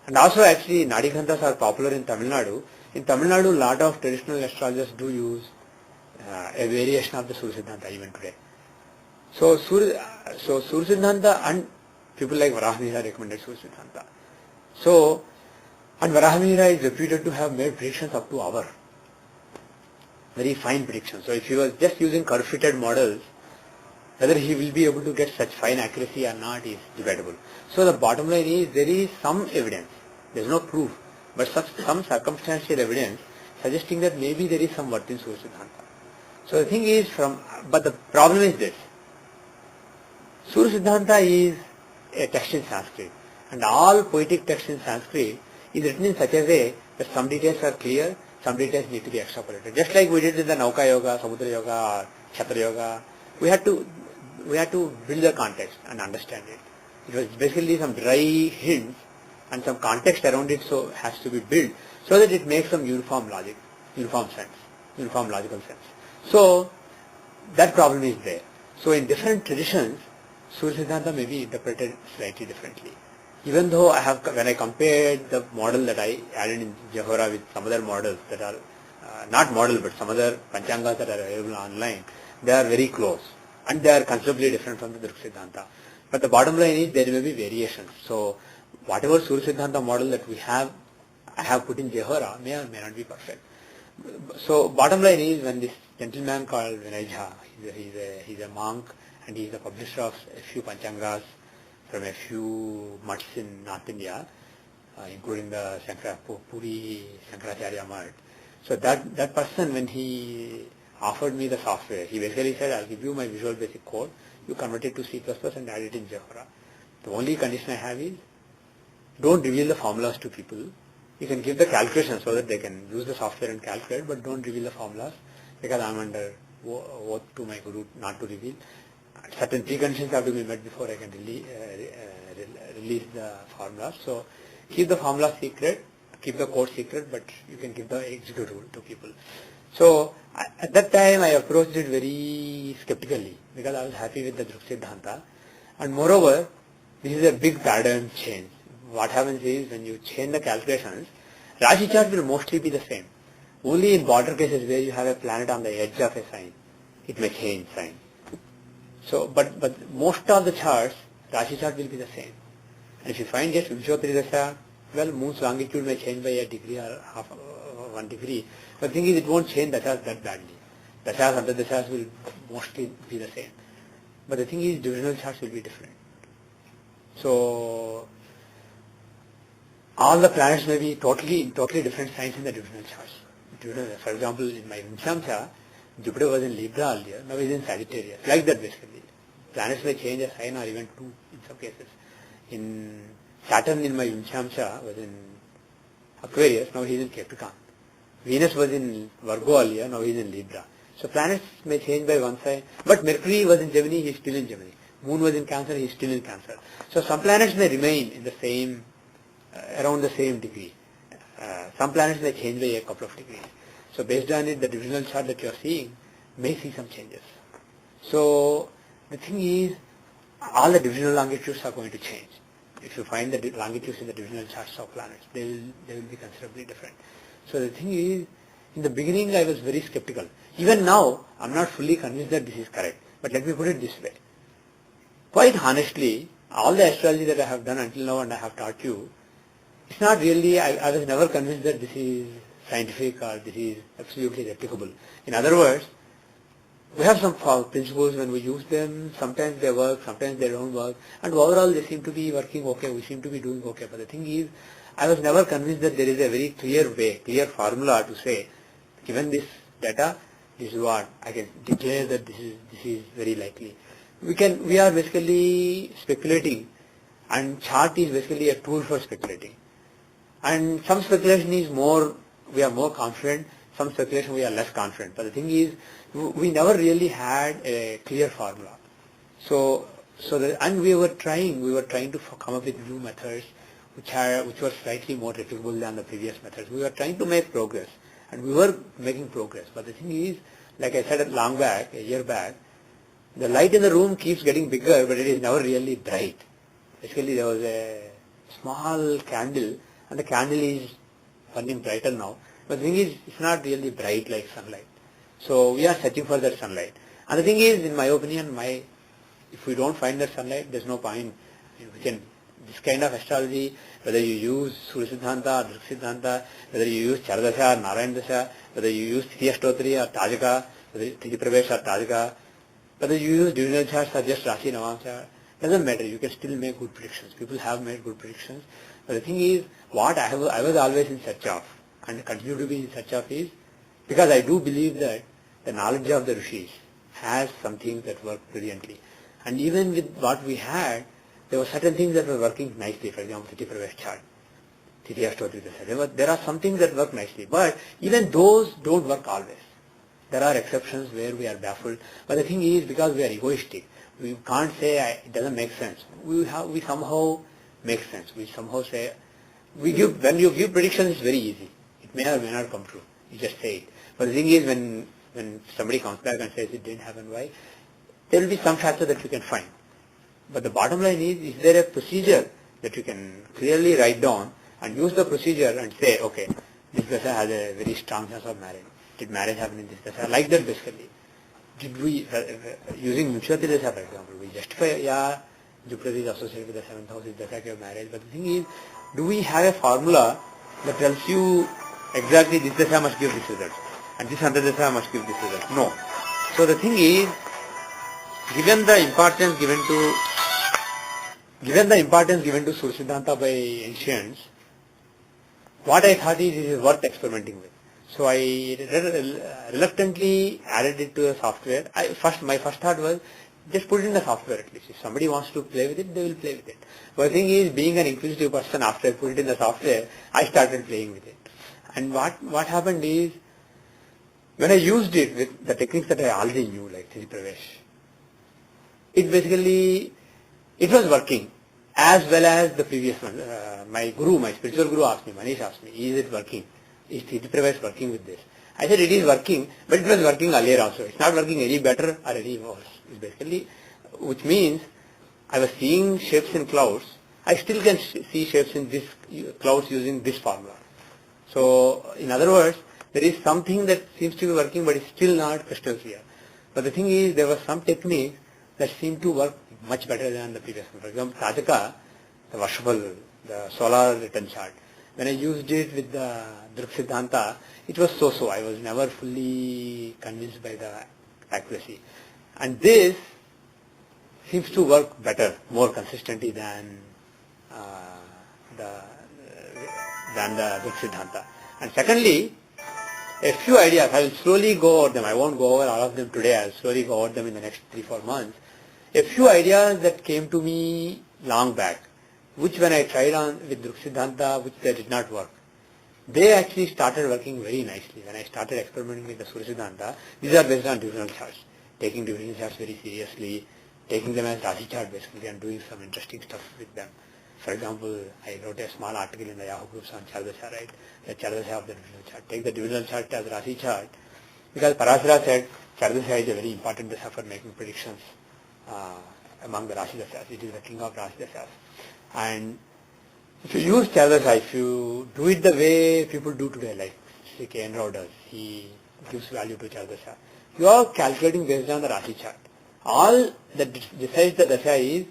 A: And also actually Nadi Granthas are popular in Tamil Nadu. In Tamil Nadu, a lot of traditional astrologers do use a variation of the Surya Siddhanta even today. So Surya Siddhanta and people like Varahamihira recommended Surya Siddhanta. So, and Varahamihira is reputed to have made predictions up to hour. Very fine predictions. So if he was just using curve fitted models, whether he will be able to get such fine accuracy or not is debatable. So the bottom line is, there is some evidence, there is no proof, but some circumstantial evidence suggesting that maybe there is some worth in Surya Siddhanta. So the thing is, but the problem is this, Surya Siddhanta is a text in Sanskrit, and all poetic text in Sanskrit is written in such a way that some details are clear, some details need to be extrapolated. Just like we did in the Nauka Yoga, Samudra Yoga, or Chhatra Yoga, we had to build the context and understand it. It was basically some dry hints and some context around it, so has to be built so that it makes some uniform logical sense. So that problem is there. So in different traditions, Surya Siddhanta may be interpreted slightly differently. Even though when I compared the model that I added in Jyothishya with some other models that are not model but some other Panchangas that are available online, they are very close and they are considerably different from the Dhruv Siddhanta. But the bottom line is there may be variations. So whatever Surya Siddhanta model that I have put in Jyothishya may or may not be perfect. So bottom line is, when this gentleman called Vinay Jha, he's a monk and he's a publisher of a few Panchangas from a few mutts in North India, including the Puri Shankaracharya mutt. So that person, when he offered me the software, he basically said, I'll give you my Visual Basic code, you convert it to C++ and add it in Jyothishya. The only condition I have is, don't reveal the formulas to people. You can give the calculations so that they can use the software and calculate, but don't reveal the formulas, because I'm under oath to my guru not to reveal. Certain preconditions have to be met before I can release the formulas. So keep the formula secret, keep the code secret, but you can give the executable to people. So at that time I approached it very skeptically, because I was happy with the Dhruv Siddhanta. And moreover, this is a big paradigm change. What happens is, when you change the calculations, Rashi chart will mostly be the same. Only in border cases where you have a planet on the edge of a sign, it may change sign. So, but most of the charts, Rashi chart will be the same. And if you find just Vimshottari Dasha, well, moon's longitude may change by a degree or 1 degree. But the thing is, it won't change dashas that badly. Dashas, antardashas will mostly be the same. But the thing is, divisional charts will be different. So all the planets may be totally different signs in the divisional charts. For example, in my Vimshamsha, Jupiter was in Libra earlier, now he's in Sagittarius. Like that basically. Planets may change a sign or even two in some cases. In Saturn in my Vimshamsha was in Aquarius, now he's in Capricorn. Venus was in Virgo earlier, now he's in Libra. So planets may change by one sign, but Mercury was in Gemini, he is still in Gemini. Moon was in Cancer, he is still in Cancer. So some planets may remain in the same, around the same degree. Some planets may change by a couple of degrees. So based on it, the divisional chart that you are seeing may see some changes. So the thing is, all the divisional longitudes are going to change. If you find the longitudes in the divisional charts of planets, they will be considerably different. So the thing is, in the beginning I was very skeptical. Even now, I am not fully convinced that this is correct. But let me put it this way. Quite honestly, all the astrology that I have done until now and I have taught you, it's not really, I was never convinced that this is scientific or this is absolutely replicable. In other words, we have some principles when we use them, sometimes they work, sometimes they don't work, and overall they seem to be working okay, we seem to be doing okay. But the thing is, I was never convinced that there is a very clear way, clear formula to say, given this data, this is what I can declare that this is very likely. We are basically speculating, and chart is basically a tool for speculating. And some speculation is more, we are more confident, some speculation we are less confident. But the thing is, we never really had a clear formula. And we were trying to come up with new methods which were slightly more replicable than the previous methods. We were trying to make progress, and we were making progress. But the thing is, like I said a year back, the light in the room keeps getting bigger, but it is never really bright. Basically, there was a small candle, and the candle is burning brighter now. But the thing is, it's not really bright like sunlight. So we are searching for that sunlight. And the thing is, in my opinion, if we don't find that sunlight, there's no point. This kind of astrology, whether you use Surya Siddhanta or Druk Siddhanta, whether you use Charadasha or Narayan Dasha, whether you use Tithi Ashtotri or Tajaka, whether Tithi Pravesh or Tajaka, whether you use divisional charts or just Rashi Navamsa, doesn't matter. You can still make good predictions. People have made good predictions. But the thing is, what I was always in search of, and continue to be in search of, is because I do believe that the knowledge of the rishis has some things that work brilliantly. And even with what we had, there were certain things that were working nicely. For example, Tithi Pravesh chart, Tithi Ashtotri Dasha. There are some things that work nicely. But even those don't work always. There are exceptions where we are baffled. But the thing is, because we are egoistic, we can't say it doesn't make sense. We somehow make sense. We somehow say, when you give predictions, it's very easy. It may or may not come true. You just say it. But the thing is, when somebody comes back and says it didn't happen, why? There will be some factor that you can find. But the bottom line is there a procedure that you can clearly write down and use the procedure and say, okay, this dasha has a very strong chance of marriage. Did marriage happen in this dasha? Like that basically. Did we, using Vimshati dasha for example, we justify, yeah, Jupiter is associated with the 7th house, is dasha of marriage. But the thing is, do we have a formula that tells you exactly this dasha must give this result and this other dasha must give this result? No. So the thing is, given the importance given to Surya Siddhanta by ancients, what I thought is it is worth experimenting with. So I reluctantly added it to the software. My first thought was, just put it in the software at least. If somebody wants to play with it, they will play with it. But the thing is, being an inquisitive person, after I put it in the software, I started playing with it. And what happened is, when I used it with the techniques that I already knew, like Tithi Pravesh, it was working as well as the previous one. My spiritual guru asked me, Manish asked me, is it working? Is Tithi Pravesh working with this? I said it is working, but it was working earlier also. It's not working any better or any worse. It's basically, which means I was seeing shapes in clouds. I still can see shapes in this clouds using this formula. So, in other words, there is something that seems to be working, but it's still not crystal clear. But the thing is, there was some technique that seemed to work much better than the previous one. For example, Tajaka, the Vashapal, the solar return chart. When I used it with the Druk Siddhanta, it was so-so. I was never fully convinced by the accuracy. And this seems to work better, more consistently than the Druk Siddhanta. And secondly, a few ideas, I will slowly go over them. I won't go over all of them today. I will slowly go over them in the next 3-4 months. A few ideas that came to me long back, which when I tried on with Druk Siddhanta, which they did not work. they actually started working very nicely. When I started experimenting with the Surya Siddhanta, these are based on divisional charts, taking divisional charts very seriously, taking them as Rashi chart basically and doing some interesting stuff with them. For example, I wrote a small article in the Yahoo groups on Chardasha, right? The Chardasha of the divisional chart. Take the divisional chart as Rashi chart, because Parashara said Chardasha is a very important dasha for making predictions among the Rashi dashas. It is the king of Rashi dashas. And if you use Chardasha, if you do it the way people do today, like Sri K. N. Rao does, he gives value to Chardasha. You are calculating based on the Rashi chart. All that decides the dasha is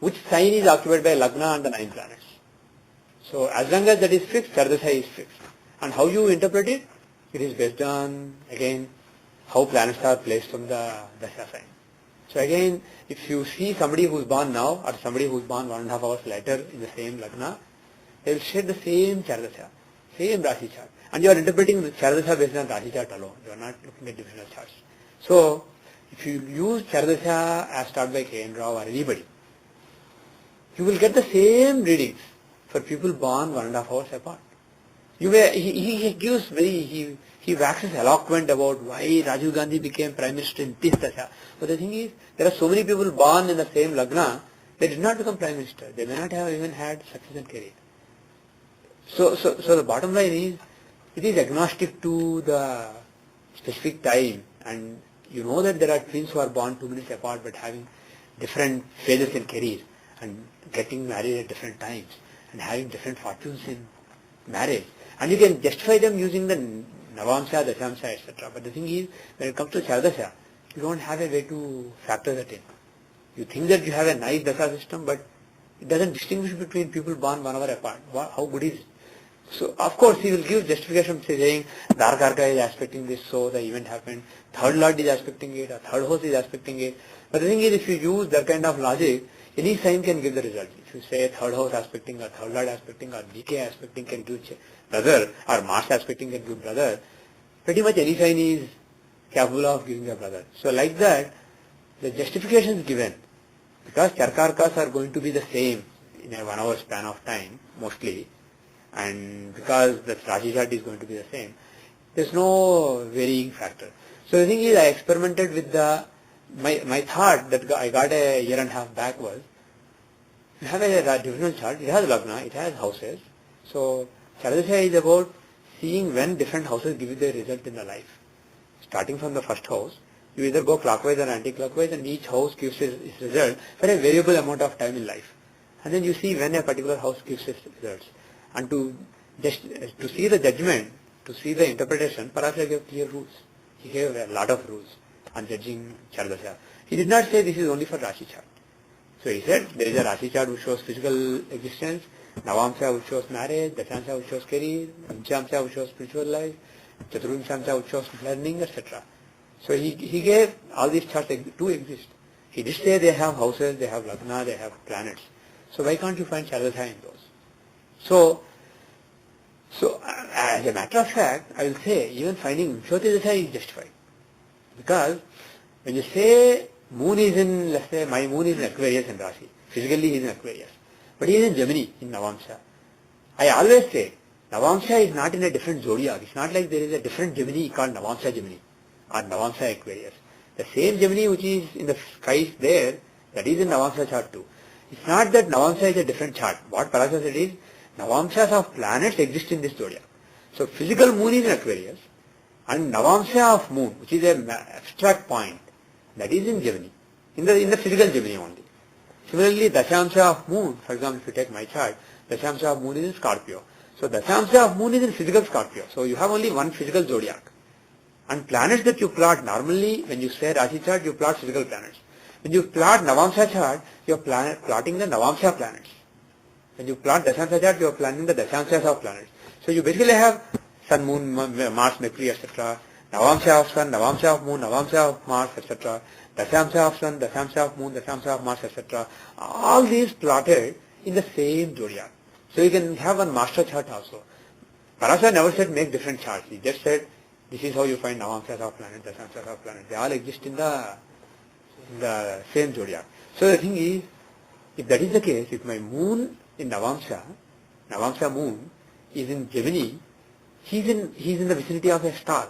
A: which sign is occupied by Lagna and the 9 planets. So as long as that is fixed, Chardasha is fixed. And how you interpret it? It is based on, again, how planets are placed on the dasha sign. So again, if you see somebody who is born now or somebody who is born 1.5 hours later in the same Lagna, they will share the same Chardasha, same Rashi chart. And you are interpreting the Chardasha based on Rashi chart alone. You are not looking at divisional charts. So, if you use Chardasha as taught by K. N. Rao or anybody, you will get the same readings for people born 1.5 hours apart. He gives he waxes eloquent about why Rajiv Gandhi became Prime Minister in this dasha. But the thing is, there are so many people born in the same Lagna, they did not become Prime Minister. They may not have even had success in career. So the bottom line is, it is agnostic to the specific time, and you know that there are twins who are born 2 minutes apart but having different phases in career and getting married at different times and having different fortunes in marriage. And you can justify them using the Navamsha, Dashamsha, etc. But the thing is, when it comes to Chardasha, you don't have a way to factor that in. You think that you have a nice Dasha system, but it doesn't distinguish between people born 1 hour apart. How good is it? So, of course, he will give justification saying, Dharkarka is aspecting this, so the event happened. Third Lord is aspecting it, or third house is aspecting it. But the thing is, if you use that kind of logic, any sign can give the result. If you say third house aspecting, or third Lord aspecting, or DK aspecting can give brother, or Mars aspecting can give brother, pretty much any sign is capable of giving a brother. So, like that, the justification is given. Because Charkarkas are going to be the same in a 1 hour span of time, mostly, and because the Rashi chart is going to be the same, there's no varying factor. So the thing is, I experimented with my thought that I got a year and a half back was, you have a divisional chart, it has Lagna, it has houses. So Chardasha is about seeing when different houses give you the result in the life. Starting from the first house, you either go clockwise or anti-clockwise, and each house gives its result for a variable amount of time in life. And then you see when a particular house gives its results. And to see the judgment, to see the interpretation, Parashara gave clear rules. He gave a lot of rules on judging Chardasha. He did not say this is only for Rashi chart. So he said there is a Rashi chart which shows physical existence, Navamsha which shows marriage, Dashamsha which shows career, Vinchamsha which shows spiritual life, Chaturvinchamsha which shows learning, etc. So he gave all these charts to exist. He did say they have houses, they have Lagna, they have planets. So why can't you find Chardasha in those? So as a matter of fact, I will say even finding Jyothishya is justified. Because when you say moon is in, let's say my moon is in Aquarius in Rashi, physically he is in Aquarius, but he is in Gemini, in Navamsha. I always say, Navamsha is not in a different zodiac. It's not like there is a different Gemini called Navamsha Gemini or Navamsha Aquarius. The same Gemini which is in the skies there, that is in Navamsha chart too. It's not that Navamsha is a different chart. What Parashara said is, Navamshas of planets exist in this zodiac. So physical moon is in Aquarius, and Navamsha of moon, which is an abstract point, that is in Gemini, in the physical Gemini only. Similarly, Dashamsha of moon, for example, if you take my chart, Dashamsha of moon is in Scorpio. So Dashamsha of moon is in physical Scorpio. So you have only one physical zodiac. And planets that you plot, normally when you say Rashi chart, you plot physical planets. When you plot Navamsha chart, you are plotting the Navamsha planets. When you plot Dashamsha chart, you are planning the Dashamshas of planets. So you basically have Sun, Moon, Mars, Mercury, etc. Navamsha of Sun, Navamsha of Moon, Navamsha of Mars, etc. Dashamsha of Sun, Dashamsha of Moon, Dashamsha of Mars, etc. All these plotted in the same zodiac. So you can have one master chart also. Parashara never said make different charts. He just said this is how you find Navamshas of planets, Dashamshas of planets. They all exist in the same zodiac. So the thing is, if that is the case, if my moon in Navamsha moon is in Gemini, he's in the vicinity of a star.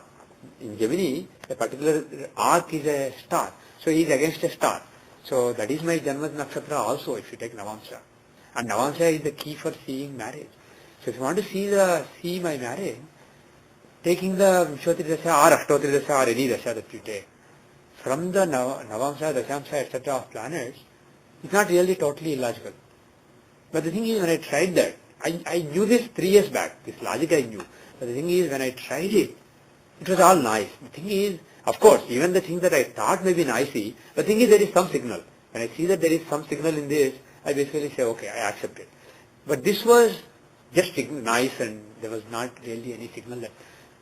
A: In Gemini, a particular arc is a star. So he is against a star. So that is my Janma Nakshatra also, if you take Navamsa. And Navamsa is the key for seeing marriage. So if you want to see my marriage, taking the Vimshoti Dasha or Ashtotri Dasha or any Dasha that you take, from the Navamsa, Dashamsa, etc. of planets, it's not really totally illogical. But the thing is, when I tried that, I knew this 3 years back, this logic I knew. But the thing is, when I tried it, it was all nice. The thing is, of course, even the things that I thought may be nicey, the thing is there is some signal. When I see that there is some signal in this, I basically say, okay, I accept it. But this was just nice and there was not really any signal that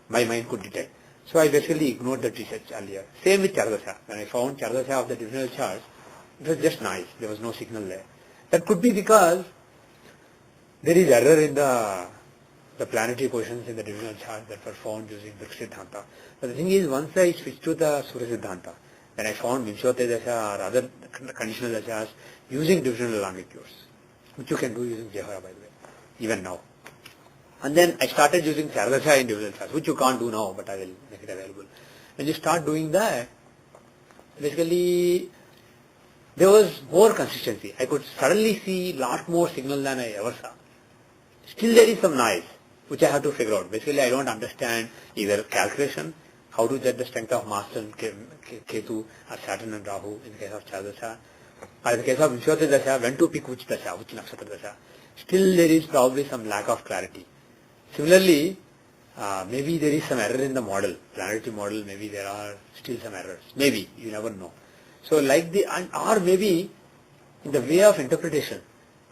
A: my mind could detect. So I basically ignored that research earlier. Same with Chardasha. When I found Chardasha of the divisional charts, it was just nice. There was no signal there. That could be because there is error in the planetary positions in the divisional chart that were found using Vriksha Siddhanta. But the thing is, once I switched to the Surya Siddhanta, then I found Vimshote Dasha or other conditional Dashas using divisional longitudes, which you can do using Jehara, by the way, even now. And then I started using Chardasha in divisional charts, which you can't do now, but I will make it available. When you start doing that, basically there was more consistency. I could suddenly see lot more signal than I ever saw. Still there is some noise, which I have to figure out. Basically, I don't understand either calculation, how to get the strength of Mars and Ketu or Saturn and Rahu in the case of Chardasha, or in the case of Vimshote Dasha, when to pick which Dasha, which Nakshatra Dasha. Still there is probably some lack of clarity. Similarly, maybe there is some error in the model, planetary model, maybe there are still some errors. Maybe, you never know. So like or maybe in the way of interpretation,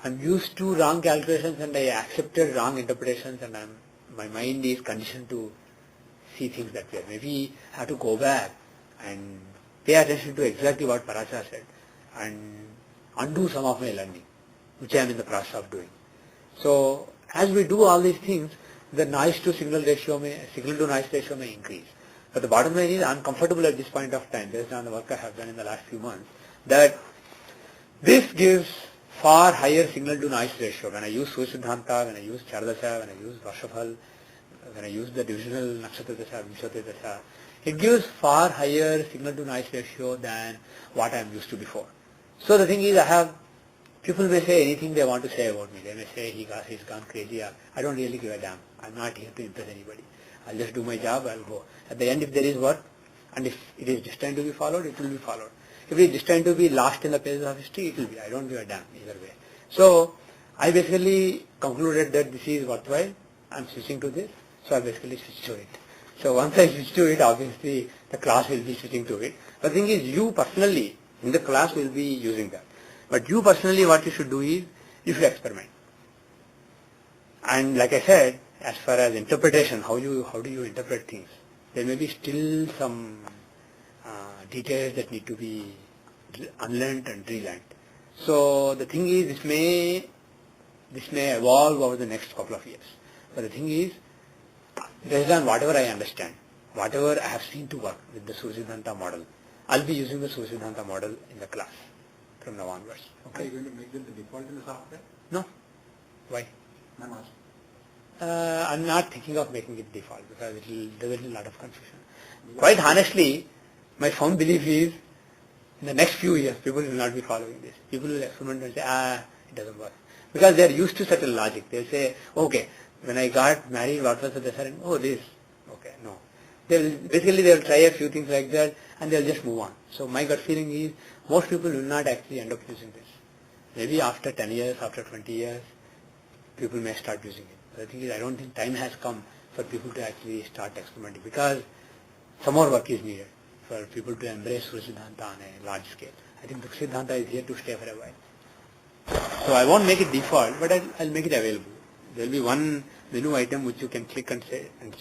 A: I'm used to wrong calculations and I accepted wrong interpretations and my mind is conditioned to see things that way. Maybe I have to go back and pay attention to exactly what Paracha said and undo some of my learning, which I am in the process of doing. So as we do all these things, the noise to signal to noise ratio may increase. But the bottom line is I'm comfortable at this point of time, based on the work I have done in the last few months, that this gives far higher signal to noise ratio. When I use Surya Siddhanta, when I use Chardasha, when I use Varshafal, when I use the divisional Nakshatra Dasha, Vimshote Dasha, it gives far higher signal to noise ratio than what I am used to before. So the thing is, people may say anything they want to say about me. They may say he's gone crazy. I don't really give a damn. I'm not here to impress anybody. I'll just do my job, I'll go. At the end, if there is work, and if it is destined to be followed, it will be followed. If it is destined to be lost in the pages of history, it will be. I don't give a damn either way. So, I basically concluded that this is worthwhile. I'm switching to this. So, I basically switched to it. So, once I switch to it, obviously, the class will be switching to it. The thing is, you personally, in the class, will be using that. But you personally, what you should do is, you should experiment. And like I said, as far as interpretation, how do you interpret things? There may be still some details that need to be unlearned and relearned. So the thing is, this may evolve over the next couple of years. But the thing is, based on whatever I understand, whatever I have seen to work with the Surya Siddhanta model, I'll be using the Surya Siddhanta model in the class from now onwards. Okay?
C: Are you going to make them the default in the software?
A: No. Why?
C: I'm asking.
A: I'm not thinking of making it default because there will be a lot of confusion. Quite honestly, my firm belief is in the next few years people will not be following this. People will experiment and say, it doesn't work. Because they are used to certain logic. They'll say, okay, when I got married, what was the Dasha? Oh, this. Okay, no. Basically they will try a few things like that and they'll just move on. So my gut feeling is most people will not actually end up using this. Maybe after 10 years, after 20 years, people may start using it. But the thing is, I don't think time has come for people to actually start experimenting because some more work is needed for people to embrace Surya Siddhanta on a large scale. I think Vriksha Siddhanta is here to stay for a while. So I won't make it default, but I'll make it available. There will be one menu item which you can click and say, and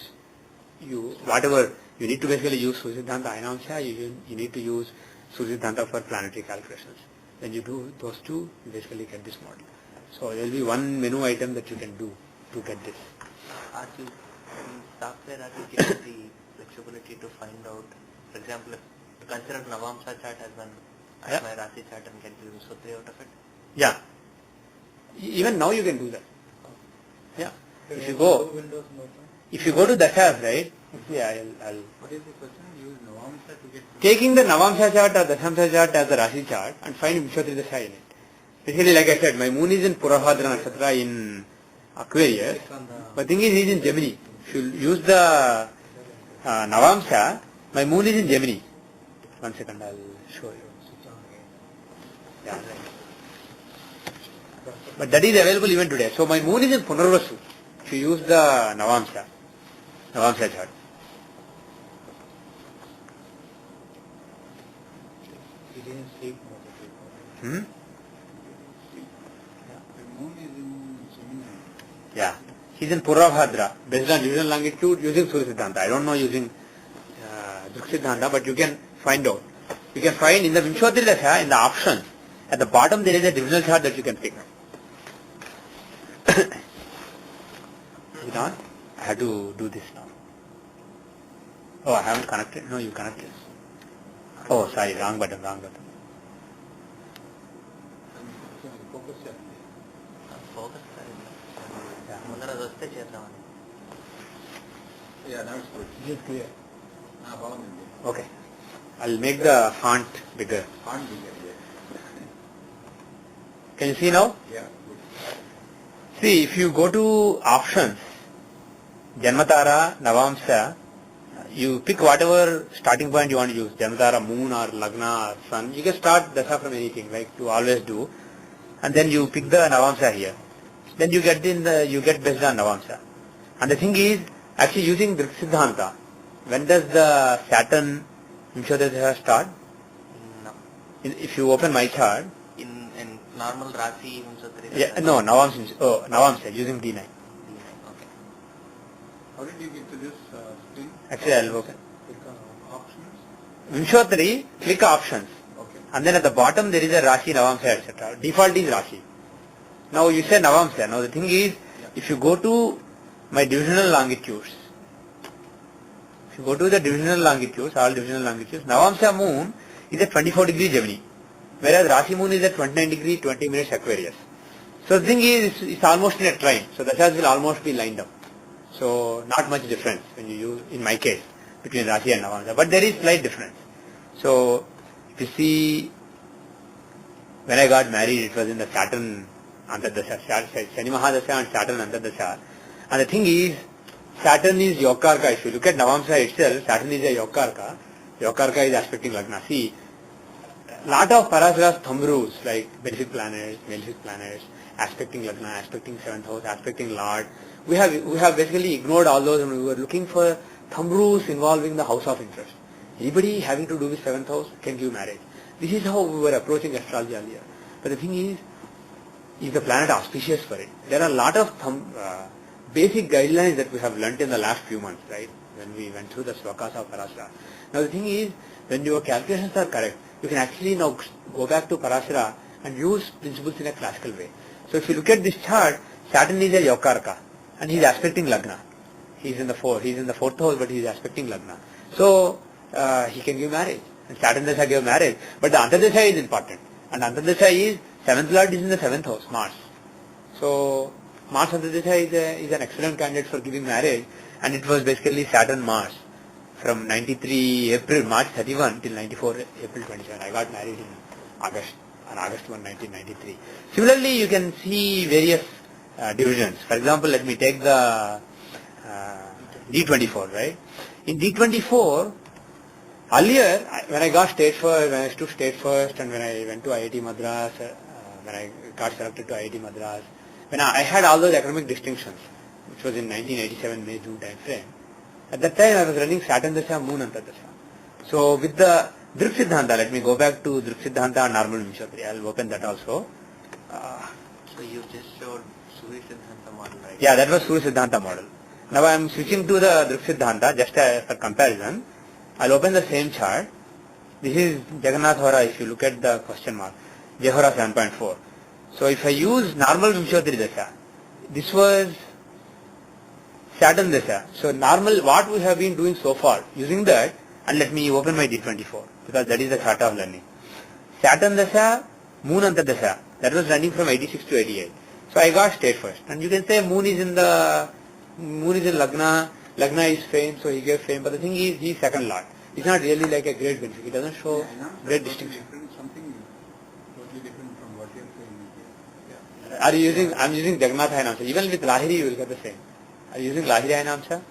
A: whatever you need to basically use Surya Siddhanta Ainamsha, you need to use Surya Siddhanta for planetary calculations. When you do those two, you basically get this model. So there will be one menu item that you can do to get this.
B: Are you given the flexibility to find out, for example, if to consider Navamsa chart as my Rasi chart and get the Vimshote out of it?
A: Yeah. Even now you can do that. Yeah. If you go. if you go to Dashas, right? Yeah, I'll
C: What is the question? Use Navamsa to get...
A: taking the Navamsa chart or Dashamsa chart as the Rashi chart and find Vimshatri Dasha in it. Basically, like I said, my moon is in Purabhadra Nakshatra in Aquarius, but thing is, he is in Gemini. If you use the Navamsa, my moon is in Gemini. 1 second, I'll show you. Yeah, right. But that is available even today. So my moon is in Punarvasu. If you use the Navamsa chart.
C: He didn't sleep more.
A: Hmm?
C: The moon is in Gemini.
A: Yeah. He's in Purabhadra, based on divisional longitude using Surya Siddhanta. I don't know using Druk Siddhanta, but you can find out. You can find in the Vimshatri Dasha, in the options, at the bottom there is a divisional chart that you can pick. Is it on? I have to do this now. Oh, I haven't connected. No, you connected. Oh, sorry, wrong button.
C: Focus here.
B: Focus. ముందర అది వస్తే చేద్దామని.
C: Yeah, now it's good.
A: It is clear.
C: బాగుంది.
A: Okay. I'll make the font bigger.
C: Font bigger, yeah.
A: Can you see now?
C: Yeah, good.
A: See, if you go to options, Janmatara, Navamsa, you pick whatever starting point you want to use, Janmatara, moon or Lagna or sun. You can start Dasha from anything, like you always do. And then you pick the Navamsa here. Then you get based on Navamsa. And the thing is, actually using Druk Siddhanta, when does the Saturn Vimshatri Dasha start?
B: No.
A: If you open my chart,
B: In normal Rasi Vimshatri.
A: yeah, no, Navamsa, using D9.
B: Okay.
C: How did you get to this screen?
A: Actually, I'll open.
C: Click on options.
A: Vimshatri, click options.
C: Okay.
A: And then at the bottom there is a Rashi, Navamsa, etc. Default is Rashi. Now you say Navamsa. Now the thing is, if you go to my divisional longitudes, all divisional longitudes, Navamsa moon is at 24 degree Gemini, whereas Rashi moon is at 29 degree 20 minutes Aquarius. So the thing is, it's almost in a trine. So Dashas will almost be lined up. So not much difference when you use, in my case, between Rashi and Navamsa. But there is slight difference. So if you see, when I got married, it was in the Saturn Antardasha, Shani Mahadasha and Saturn Antardasha. And the thing is, Saturn is Yokarka. If you look at Navamsa itself, Saturn is a Yokarka. Yokarka is aspecting Lagna. See, lot of Parashara's thumb rules like benefic planets, malefic planets, aspecting Lagna, aspecting 7th house, aspecting Lord. We have basically ignored all those and we were looking for thumb rules involving the house of interest. Anybody having to do with 7th house can give marriage. This is how we were approaching astrology earlier. But the thing is the planet auspicious for it? There are a lot of basic guidelines that we have learnt in the last few months, right? When we went through the slokas of Parashara. Now the thing is, when your calculations are correct, you can actually now go back to Parashara and use principles in a classical way. So if you look at this chart, Saturn is a Yokarka and he is aspecting Lagna. He is in the fourth house, but he is aspecting Lagna. So he can give marriage. And Saturn Dasha gave marriage. But the Antardasha is important. And Antardasha is, 7th Lord is in the 7th house, Mars. So Mars Antardasha is an excellent candidate for giving marriage. And it was basically Saturn Mars from 93 March 31 till 94 April 27. I got married on August 1, 1993. Similarly, you can see various divisions. For example, let me take the D24, right? In D24, earlier, when I got state first, when I stood state first and when I went to IIT Madras, when I got selected to IIT Madras, when I had all those academic distinctions, which was in 1987 May-June time frame, at that time I was running Saturn Dasha, Moon Antardasha. So with the Druk Siddhanta, let me go back to Druk Siddhanta and normal Vimshatri. I'll open that also.
B: So you just showed Surya Siddhanta model, right?
A: Yeah, that was Surya Siddhanta model. Now I am switching to the Druk Siddhanta just for comparison. I'll open the same chart. This is Jagannath Hora if you look at the question mark. Jehora 7.4. So if I use normal Vimshatri Dasha, this was Saturn Dasha. So normal, what we have been doing so far, using that, and let me open my D24 because that is the chart of learning. Saturn Dasha, Moon Antardasha, that was running from 86 to 88. So I got state first. And you can say Moon is in Lagna, Lagna is fame, so he gave fame. But the thing is, he is second lord. It's not really like a great benefit. It doesn't show great distinction.
C: Something totally different from what you're saying. Yeah.
A: Are you using? I'm using Jagannath Hainamsa. Even with Lahiri, you will get the same. Are you using Lahiri Hainamsa?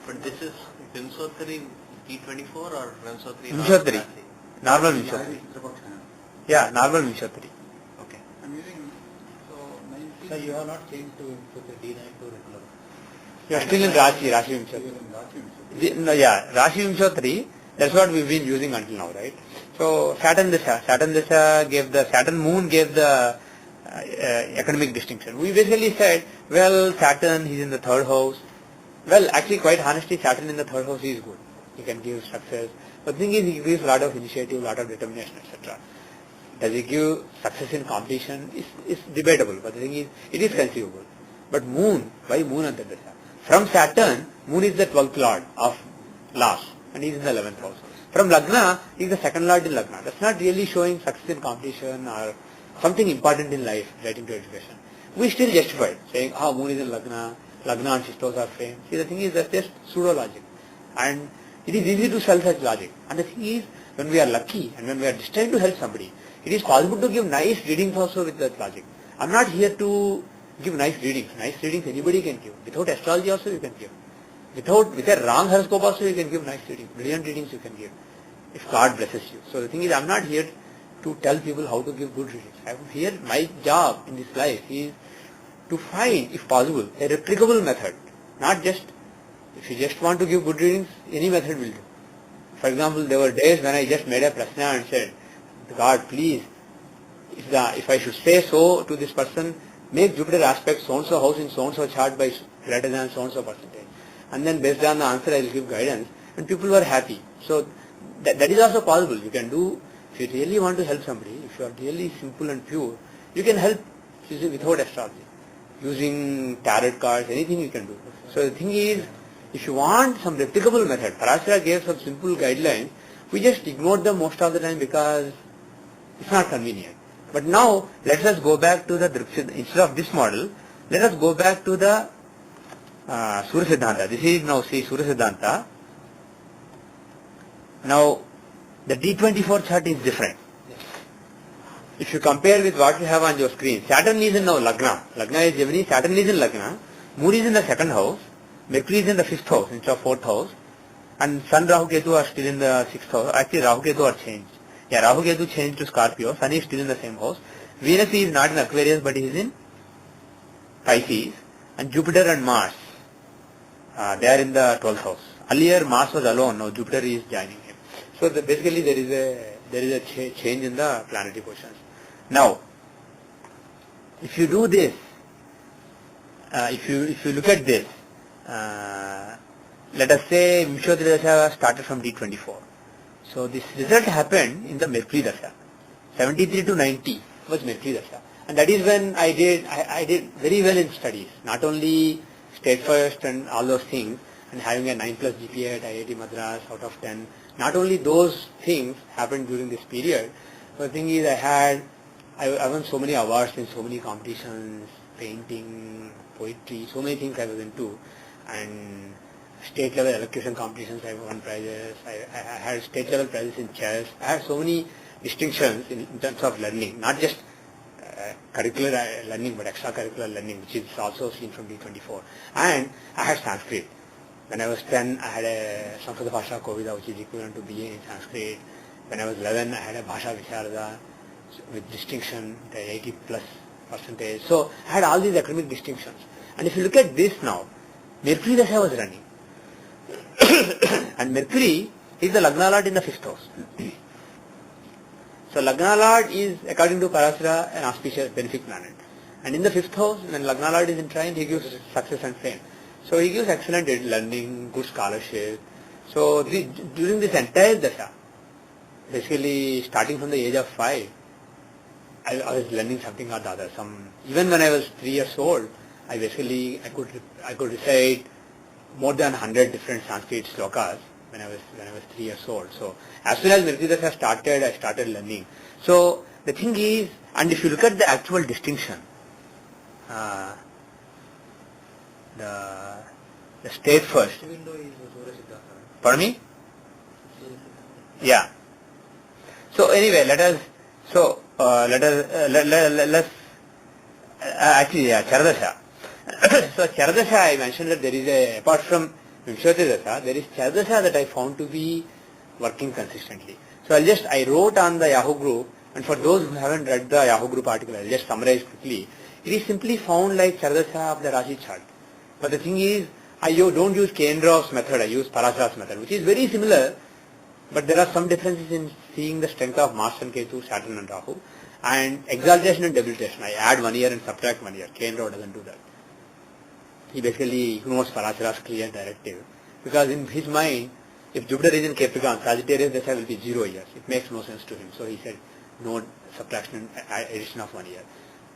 B: But this is Vimsotri T24 or Vimsotri?
A: Vimsotri. Normal Vimsotri. Yeah, normal Vimsotri.
B: Okay.
C: I'm using so 19.
D: So you have not changed to D9 to regular.
A: You are still in Rashi Vimsotri. No, yeah, Rashi Vimsotri. That's what we've been using until now, right? So Saturn Dasha gave the Saturn moon gave the economic distinction. We basically said, well, Saturn he's in the third house. Well, actually, quite honestly, Saturn in the third house is good. He can give success. But the thing is, he gives a lot of initiative, a lot of determination, etc. Does he give success in competition? Is debatable. But the thing is, it is conceivable. But moon, why moon and Dasha? From Saturn, moon is the 12th lord of laws and he is in the 11th house. From Lagna, he is the second lord in Lagna. That's not really showing success in competition or something important in life relating to education. We still justify it, saying, moon is in Lagna and 6th house are fame. See, the thing is, that's just pseudo logic. And it is easy to sell such logic. And the thing is, when we are lucky and when we are destined to help somebody, it is possible to give nice readings also with that logic. I'm not here to give nice readings. Nice readings anybody can give. Without astrology also you can give. With a wrong horoscope also you can give nice readings. Brilliant readings you can give. If God blesses you. So the thing is, I'm not here to tell people how to give good readings. I'm here, my job in this life is to find, if possible, a replicable method. Not just, if you just want to give good readings, any method will do. For example, there were days when I just made a prasna and said, God, please, if I should say so to this person, make Jupiter aspect so-and-so house in so-and-so chart by greater than so-and-so percentage. And then based on the answer, I will give guidance. And people were happy. So that is also possible. You can do, if you really want to help somebody, if you are really simple and pure, you can help without astrology. Using tarot cards, anything you can do. So the thing is, if you want some replicable method, Parashara gave some simple guidelines, we just ignored them most of the time because it's not convenient. But now, let us go back to the instead of this model, let us go back to the Surya Siddhanta. This is now, see, Surya Siddhanta. Now, the D24 chart is different. If you compare with what you have on your screen, Saturn is in now Lagna. Lagna is Gemini, Saturn is in Lagna, Moon is in the second house, Mercury is in the 5th house instead of 4th house, and Sun, Rahu, Ketu are still in the 6th house. Actually, Rahu, Ketu are changed. Yeah, Rahu, Ketu changed to Scorpio, Sun is still in the same house. Venus is not in Aquarius, but he is in Pisces, and Jupiter and Mars, they are in the 12th house. Earlier, Mars was alone, now Jupiter is joining him. So basically, there is a change in the planetary positions. Now, if you do this, if you look at this, let us say Vimsotri Dasha started from D24. So this result happened in the Mercury Dasha. 73 to 90 was Mercury Dasha. And that is when I did very well in studies. Not only state first and all those things, and having a 9+ GPA at IIT Madras out of 10. Not only those things happened during this period, but the thing is I won so many awards in so many competitions, painting, poetry, so many things I was into. And state level elocution competitions, I won prizes. I had state level prizes in chess. I had so many distinctions in terms of learning, not just curricular learning, but extracurricular learning, which is also seen from D24. And I had Sanskrit. When I was 10, I had a Samskrita Bhasha Kovida, which is equivalent to BA in Sanskrit. When I was 11, I had a Bhasha Visharada with distinction, the 80+%. So I had all these academic distinctions. And if you look at this now, Mercury Dasha was running. And Mercury is the Lagna Lord in the 5th house. So Lagna Lord is, according to Parashara, an auspicious, benefic planet. And in the 5th house, when Lagna Lord is in trine, he gives success and fame. So he gives excellent learning, good scholarship. So during this entire Dasha, basically starting from the age of 5, I was learning something or the other. Even when I was 3 years old, I could recite more than 100 different Sanskrit slokas when I was 3 years old. So as soon as Mercury Dasha started, I started learning. So the thing is, and if you look at the actual distinction, the state first.
D: Even though he is Surya Siddhartha.
A: Pardon me? Yeah. So anyway, let's actually, yeah, Charadasha. So Charadasha, I mentioned that there is apart from Vimshoti Dasha, there is Charadasha that I found to be working consistently. So I wrote on the Yahoo group, and for those who haven't read the Yahoo group article, I'll just summarize quickly. It is simply found like Charadasha of the Rashi chart. But the thing is, I don't use Kendrov's method, I use Parashar's method, which is very similar, but there are some differences in seeing the strength of Mars and Ketu, Saturn and Rahu, and exaltation and debilitation. I add 1 year and subtract 1 year. Kendrov doesn't do that. He basically ignores Parashara's clear directive, because in his mind, if Jupiter is in Capricorn, Sagittarius Dasha will be 0 years. It makes no sense to him. So he said, no subtraction and addition of 1 year.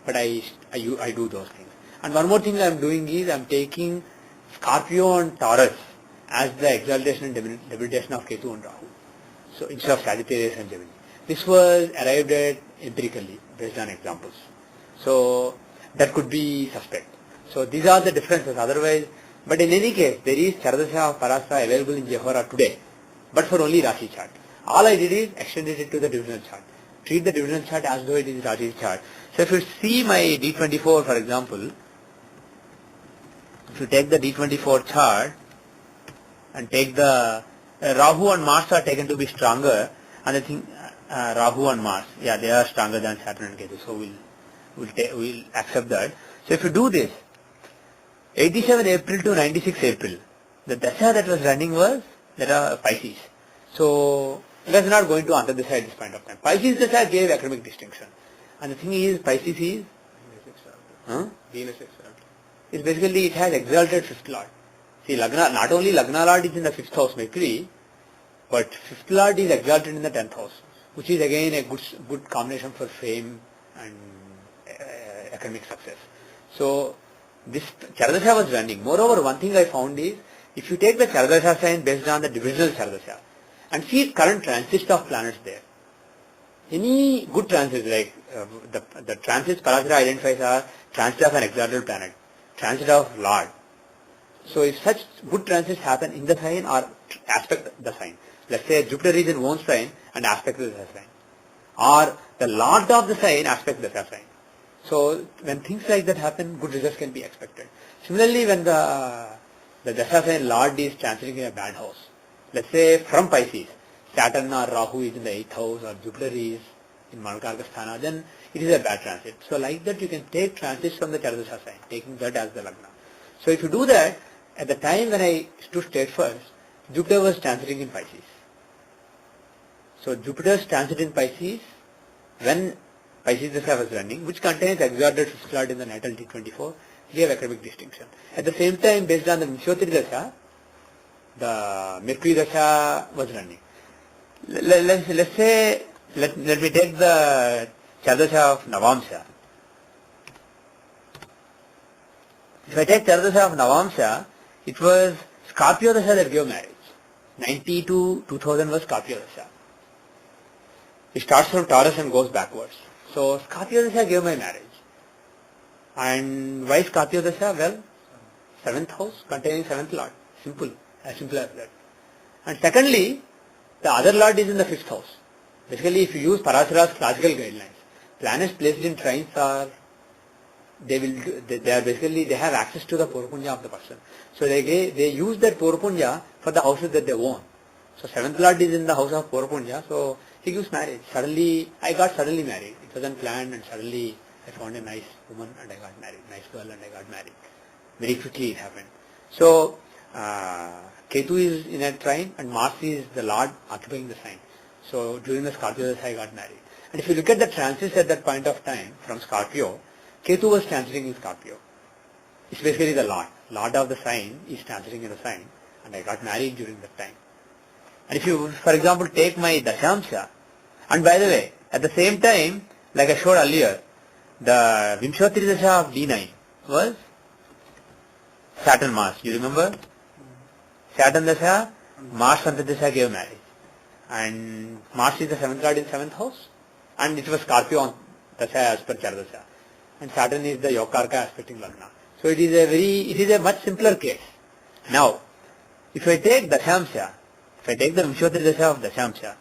A: But I do those things. And one more thing I am doing is I am taking Scorpio and Taurus as the exaltation and debilitation of Ketu and Rahu. So instead of Sagittarius and Gemini. This was arrived at empirically based on examples. So that could be suspect. So these are the differences. Otherwise, but in any case, there is Charadasha of Parasa available in Jehora today, but for only Rashi chart. All I did is extended it to the divisional chart. Treat the divisional chart as though it is Rashi chart. So if you see my D24, for example, if you take the D24 chart and take the Rahu and Mars are taken to be stronger, and I think Rahu and Mars, yeah, they are stronger than Saturn and Ketu. So we'll accept that. So if you do this, 87 April to 96 April, the Dasha that was running was Pisces. So let's not go into Antardasha at this point of time. Pisces Dasha gave academic distinction. And the thing is, Pisces is it's basically, it has exalted fifth lord. See, Lagna, not only Lagna lord is in the 5th house Mercury, but 5th lord is exalted in the 10th house, which is again a good combination for fame and academic success. So this Charadasha was running. Moreover, one thing I found is, if you take the Charadasha sign based on the divisional Charadasha and see its current transits of planets there, any good transits, like the transits Parashara identifies are transit of an exalted planet, transit of Lord. So if such good transits happen in the sign or aspect the sign, let's say Jupiter is in one sign and aspect the sign, or the Lord of the sign aspect the sign. So when things like that happen, good results can be expected. Similarly, when the Dasha sign Lord is transiting in a bad house, let's say from Pisces, Saturn or Rahu is in the 8th house or Jupiter is in Malakarka Sthana, then it is a bad transit. So like that you can take transits from the Charadasha sign, taking that as the Lagna. So if you do that, at the time when I stood state first, Jupiter was transiting in Pisces. So Jupiter's transit in Pisces, when Pisces Dasha was running, which contains exalted fifth lord in the natal T24, gave academic distinction. At the same time, based on the Vimshoti Dasha, the Mercury Dasha was running. Let's say, let me take the Charadasha of Navamsha. If I take Charadasha of Navamsha, it was Scorpio Dasha that gave marriage. 90 to 2000 was Scorpio Dasha. It starts from Taurus and goes backwards. So Scorpio Dasha gave my marriage. And why Scorpio Dasha? Well, 7th house containing 7th lord. Simple. As simple as that. And secondly, the other lord is in the 5th house. Basically, if you use Parashara's classical guidelines, planets placed in trines are, they have access to the Purpunya of the person. So they use that Purpunya for the houses that they own. So 7th lord is in the house of Purpunya, so he gives marriage. I got suddenly married. It wasn't planned, and suddenly I found a nice woman and I got married. Nice girl and I got married. Very quickly it happened. So Ketu is in a trine and Mars is the Lord occupying the sign. So during the Scorpio Dasha I got married. And if you look at the transits at that point of time from Scorpio, Ketu was transiting in Scorpio. It's basically the Lord. Lord of the sign is transiting in the sign, and I got married during that time. And if you, for example, take my Dashamsha, and by the way, at the same time, like I showed earlier, the Vimshoti Dasha of D9 was Saturn Mars. You remember? Saturn Dasha, Mars Santa Dasha gave marriage. And Mars is the 7th lord in 7th house, and it was Scorpio on Dasha as per Charadasha. And Saturn is the Yokarka aspecting Lagna. So it is a much simpler case. Now, if I take Dashamsha, if I take the Vimshyoti Dasha of Dashamsha,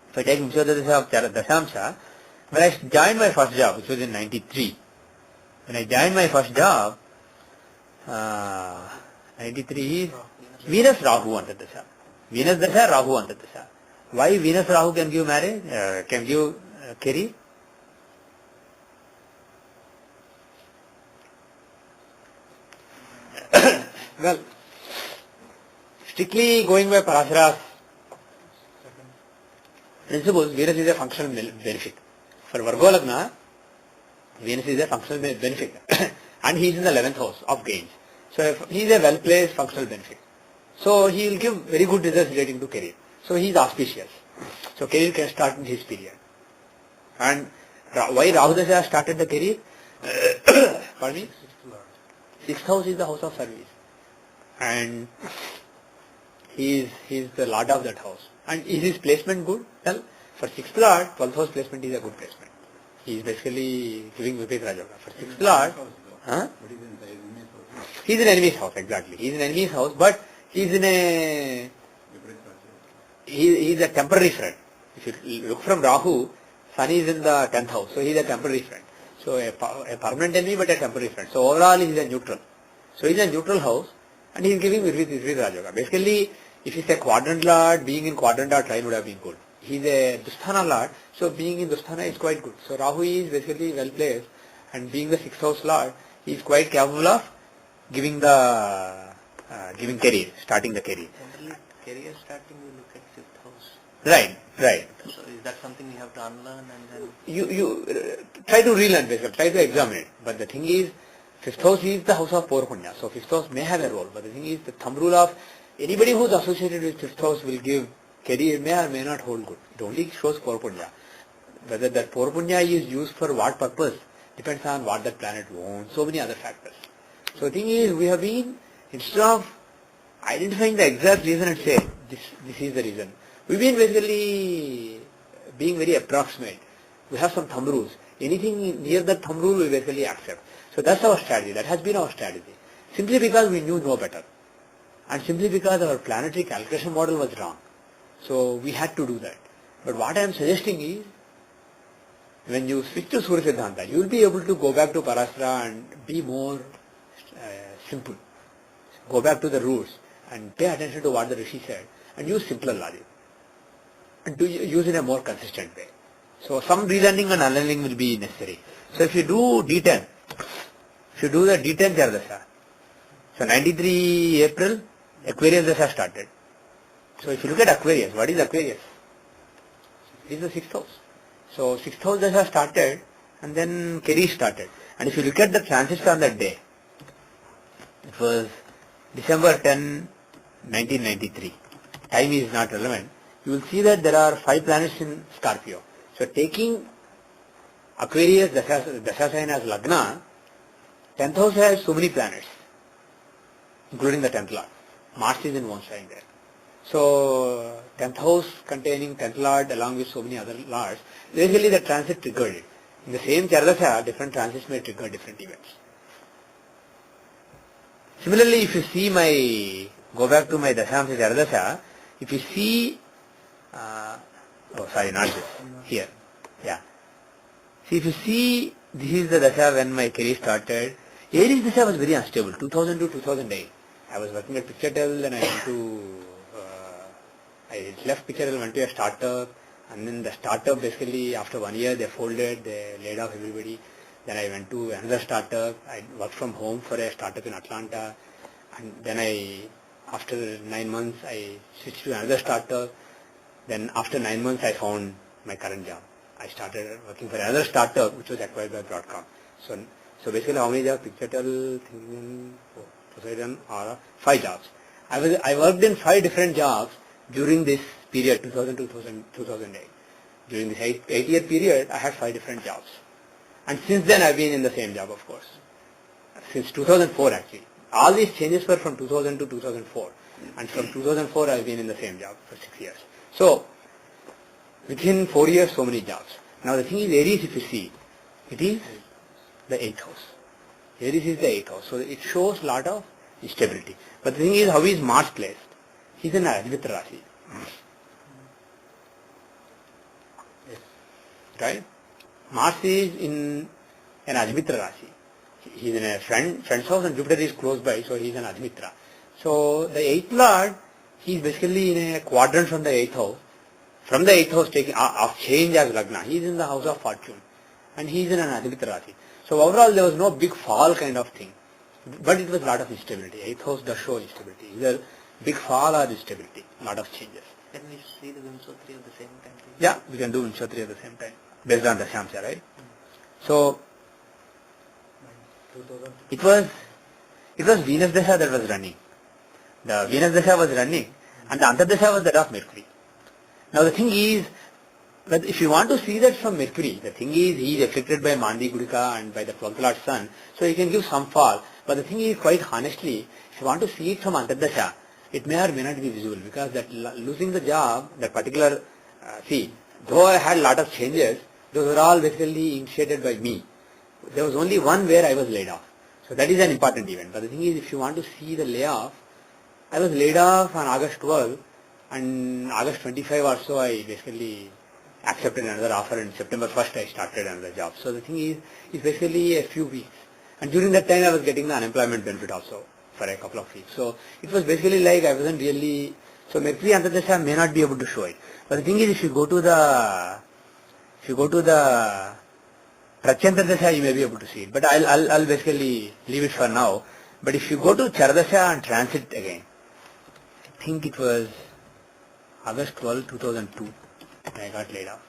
A: if I take Vimshyoti Dasha of Dashamsha, when I joined my first job, which was in 93, when I joined my first job, 93 is Venus Rahu Antardasha. Venus Dasha, Rahu Antardasha. Why Venus Rahu can give marriage, can give career? Well, strictly going by Parashara's principles, Venus is a functional benefit. For Virgo Lagna, Venus is a functional benefit. And he is in the 11th house of gains. So if he is a well-placed functional benefit. So he will give very good results relating to career. So he is auspicious. So career can start in his period. And why Rahu Dasha started the career? Pardon me? 6th house is the house of service. And he is the lord of that house. And is his placement good? Well, for 6th lord, 12th house placement is a good placement. He is basically giving Viprit Rajoga. For 6th lord, he is in enemy's house, exactly. He is in enemy's house, but he is in a, he is a temporary friend. If you look from Rahu, Sun is in the 10th house, so he is a temporary friend. So a permanent enemy, but a temporary friend. So overall he is a neutral. So he is a neutral house, and he is giving Viprit Rajoga. Basically, if he is a quadrant lord, being in quadrant or trine would have been good. He is a Dusthana lord, so being in Dusthana is quite good. So Rahu is basically well placed, and being the 6th house lord, he is quite capable of giving giving career, starting the career.
B: Generally, career starting, we look at 5th house.
A: Right.
B: So is that something you have to unlearn and then?
A: You try to relearn basically, try to examine it. But the thing is, 5th house is the house of Poor Punya. So 5th house may have a role. But the thing is, the thumb rule of anybody who is associated with 5th house will give career may or may not hold good. It only shows Poor Punya. Whether that Poor Punya is used for what purpose depends on what that planet owns, so many other factors. So the thing is, we have been, instead of identifying the exact reason and say, this is the reason, we've been basically being very approximate. We have some thumb rules. Anything near that thumb rule we basically accept. So that's our strategy. That has been our strategy. Simply because we knew no better. And simply because our planetary calculation model was wrong. So we had to do that. But what I am suggesting is, when you switch to Surya Siddhanta, you will be able to go back to Parashara and be more simple. Go back to the roots and pay attention to what the Rishi said and use simpler logic. And to use in a more consistent way. So some relearning and unlearning will be necessary. So if you do D10, if you do the D10 Jardasha, so 93 April, Aquarius Dasha started. So if you look at Aquarius, what is Aquarius? It is the 6th house. So 6th house Dasha started and then Keri started. And if you look at the transits on that day, it was December 10, 1993. Time is not relevant. You will see that there are 5 planets in Scorpio. So taking Aquarius Dasha sign as Lagna, 10th house has so many planets, including the 10th Lord. Mars is in one sign there. So 10th house containing 10th Lord along with so many other Lords, basically the transit triggered it. In the same Chardasha, different transits may trigger different events. Similarly, if you see go back to my Dashamsha Chardasha, if you see, not this, here, yeah. See, if you see, this is the Dasha when my career started. Aries Dasha was very unstable, 2000 to 2008. I was working at Picturetel, then I went to, I left Picturetel, went to a startup, and then the startup basically after 1 year they folded, they laid off everybody. Then I went to another startup, I worked from home for a startup in Atlanta, and then after 9 months I switched to another startup. Then after 9 months I found my current job. I started working for another startup which was acquired by Broadcom. So basically how many jobs? Picturetel, Poseidon, Aura, 5 jobs. I worked in 5 different jobs during this period, 2000 to 2008. During this 8-year period, I had 5 different jobs. And since then I've been in the same job, of course. Since 2004 actually. All these changes were from 2000 to 2004. And from 2004 I've been in the same job for 6 years. So, within 4 years, so many jobs. Now the thing is, Aries, if you see, it is the 8th house. Aries is the 8th house. So it shows lot of instability. But the thing is, how is Mars placed? He's in Adhivitra Rashi.
C: Yes.
A: Right? Mars is in an Adhivitra Rashi. He's in a friend's house and Jupiter is close by, so he's an Adhivitra. So the 8th Lord, he's basically in a quadrant from the 8th house. From the 8th house taking of change as Lagna. He's in the house of fortune. And he's in an Adhivitra Rashi. So overall there was no big fall kind of thing. But it was a lot of instability. 8th house does show instability. Either big fall or instability. Lot of changes.
B: Can we see the Vimsotri at the same time? Please?
A: Yeah, we can do Vimshatri at the same time. Based on the Shamsya, right? So it was Venus Dasha that was running. The Venus Dasha was running and the Antardasha was that of Mercury. Now the thing is, but if you want to see that from Mercury, the thing is he is afflicted by Mandi Gudika and by the 12th Lord Sun, so he can give some fall. But the thing is, quite honestly, if you want to see it from Antardasha, it may or may not be visible because that losing the job, that particular, though I had a lot of changes, those were all basically initiated by me. There was only one where I was laid off. So that is an important event. But the thing is, if you want to see the layoff, I was laid off on August 12 and August 25 or so I basically accepted another offer and September 1st I started another job. So the thing is, it's basically a few weeks. And during that time I was getting the unemployment benefit also for a couple of weeks. So it was basically like I wasn't really, so Mercury Antardasha may not be able to show it. But the thing is, if you go to the Pratyantardasha, you may be able to see it. But I'll basically leave it for now. But if you go to Charadasha and transit again, I think it was August 12, 2002, I got laid off.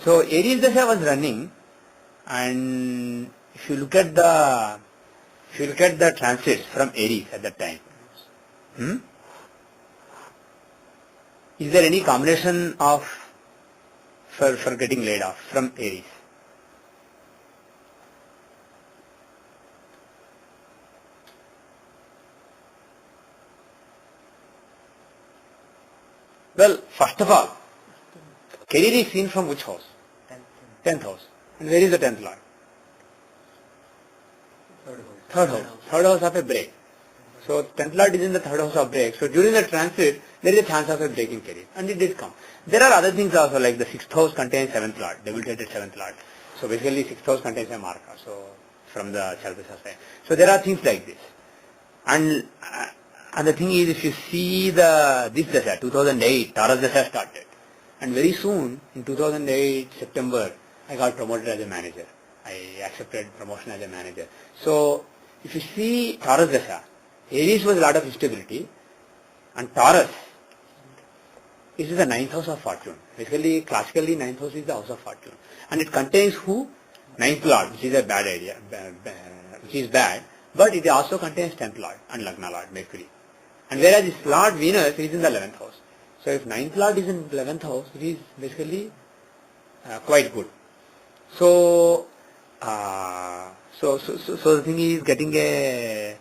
A: So Aries Dasha was running, and if you look at the transits from Aries at that time, is there any combination of for getting laid off from Aries? Well, first of all, career is seen from which house? 10th house. And where is the 10th Lord? Third house. Third house of a break. So 10th Lord is in the third house of break. So during the transit, there is a chance of a break in career. And it did come. There are other things also, like the 6th house contains 7th Lord, debilitated 7th Lord. So basically 6th house contains a marka. So from the Charadasha side. So there are things like this. And the thing is, if you see this Dasha, 2008, Taurus Dasha started. And very soon, in 2008, September, I got promoted as a manager. I accepted promotion as a manager. So, if you see Taurus Dasha, Aries was a lot of instability, and Taurus, this is the 9th house of fortune. Basically, classically, 9th house is the house of fortune. And it contains who? 9th Lord, which is a bad idea, which is bad, but it also contains 10th Lord and Lagna Lord, Mercury. And whereas this Lord Venus is in the 11th house. So if 9th Lord is in 11th house, it is basically quite good. So, so the thing is, getting a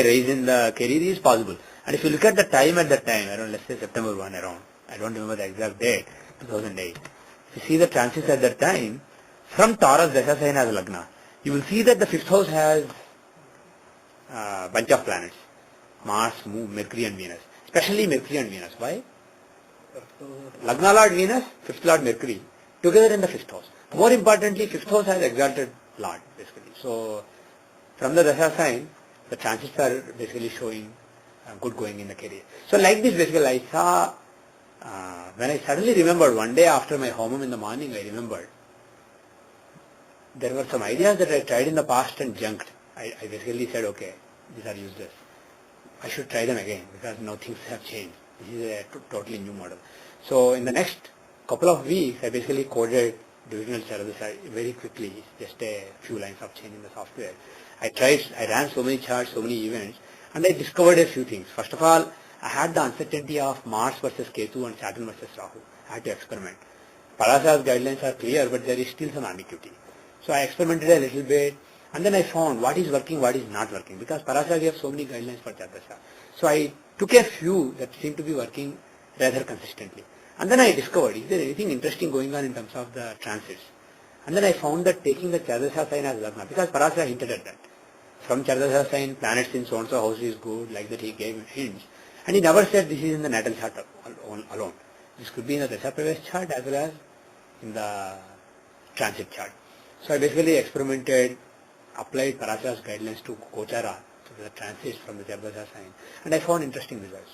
A: raise in the career is possible. And if you look at the time at that time, around let's say September 1 around, I don't remember the exact date, 2008. If you see the transits at that time, from Taurus Dasha sign as Lagna, you will see that the 5th house has bunch of planets, Mars, Moon, Mercury and Venus, especially Mercury and Venus. Why? Lagna Lord Venus, 5th Lord Mercury, together in the 5th house. More importantly, 5th house has exalted Lord, basically. So, from the Dasha sign, the transits are basically showing good going in the career. So like this, basically, I saw, when I suddenly remembered, one day after my homam in the morning, I remembered, there were some ideas that I tried in the past and junked. I basically said, okay, these are useless. I should try them again because now things have changed. This is a totally new model. So in the next couple of weeks, I basically coded divisional Charadasha very quickly, just a few lines of change in the software. I ran so many charts, so many events, and I discovered a few things. First of all, I had the uncertainty of Mars versus Ketu and Saturn versus Rahu. I had to experiment. Parasa's guidelines are clear, but there is still some ambiguity. So I experimented a little bit, and then I found what is working, what is not working, because Parasa gave so many guidelines for Charadasha. So I took a few that seemed to be working rather consistently. And then I discovered, is there anything interesting going on in terms of the transits? And then I found that taking the Jyothishya sign as Lagna, because Parasara hinted at that. From Jyothishya sign, planets in so-and-so house is good, like that he gave hints. And he never said this is in the natal chart alone. This could be in the Dashapravesh chart as well as in the transit chart. So I basically experimented, applied Parasara's guidelines to Gochara, to the transits from the Jyothishya sign, and I found interesting results.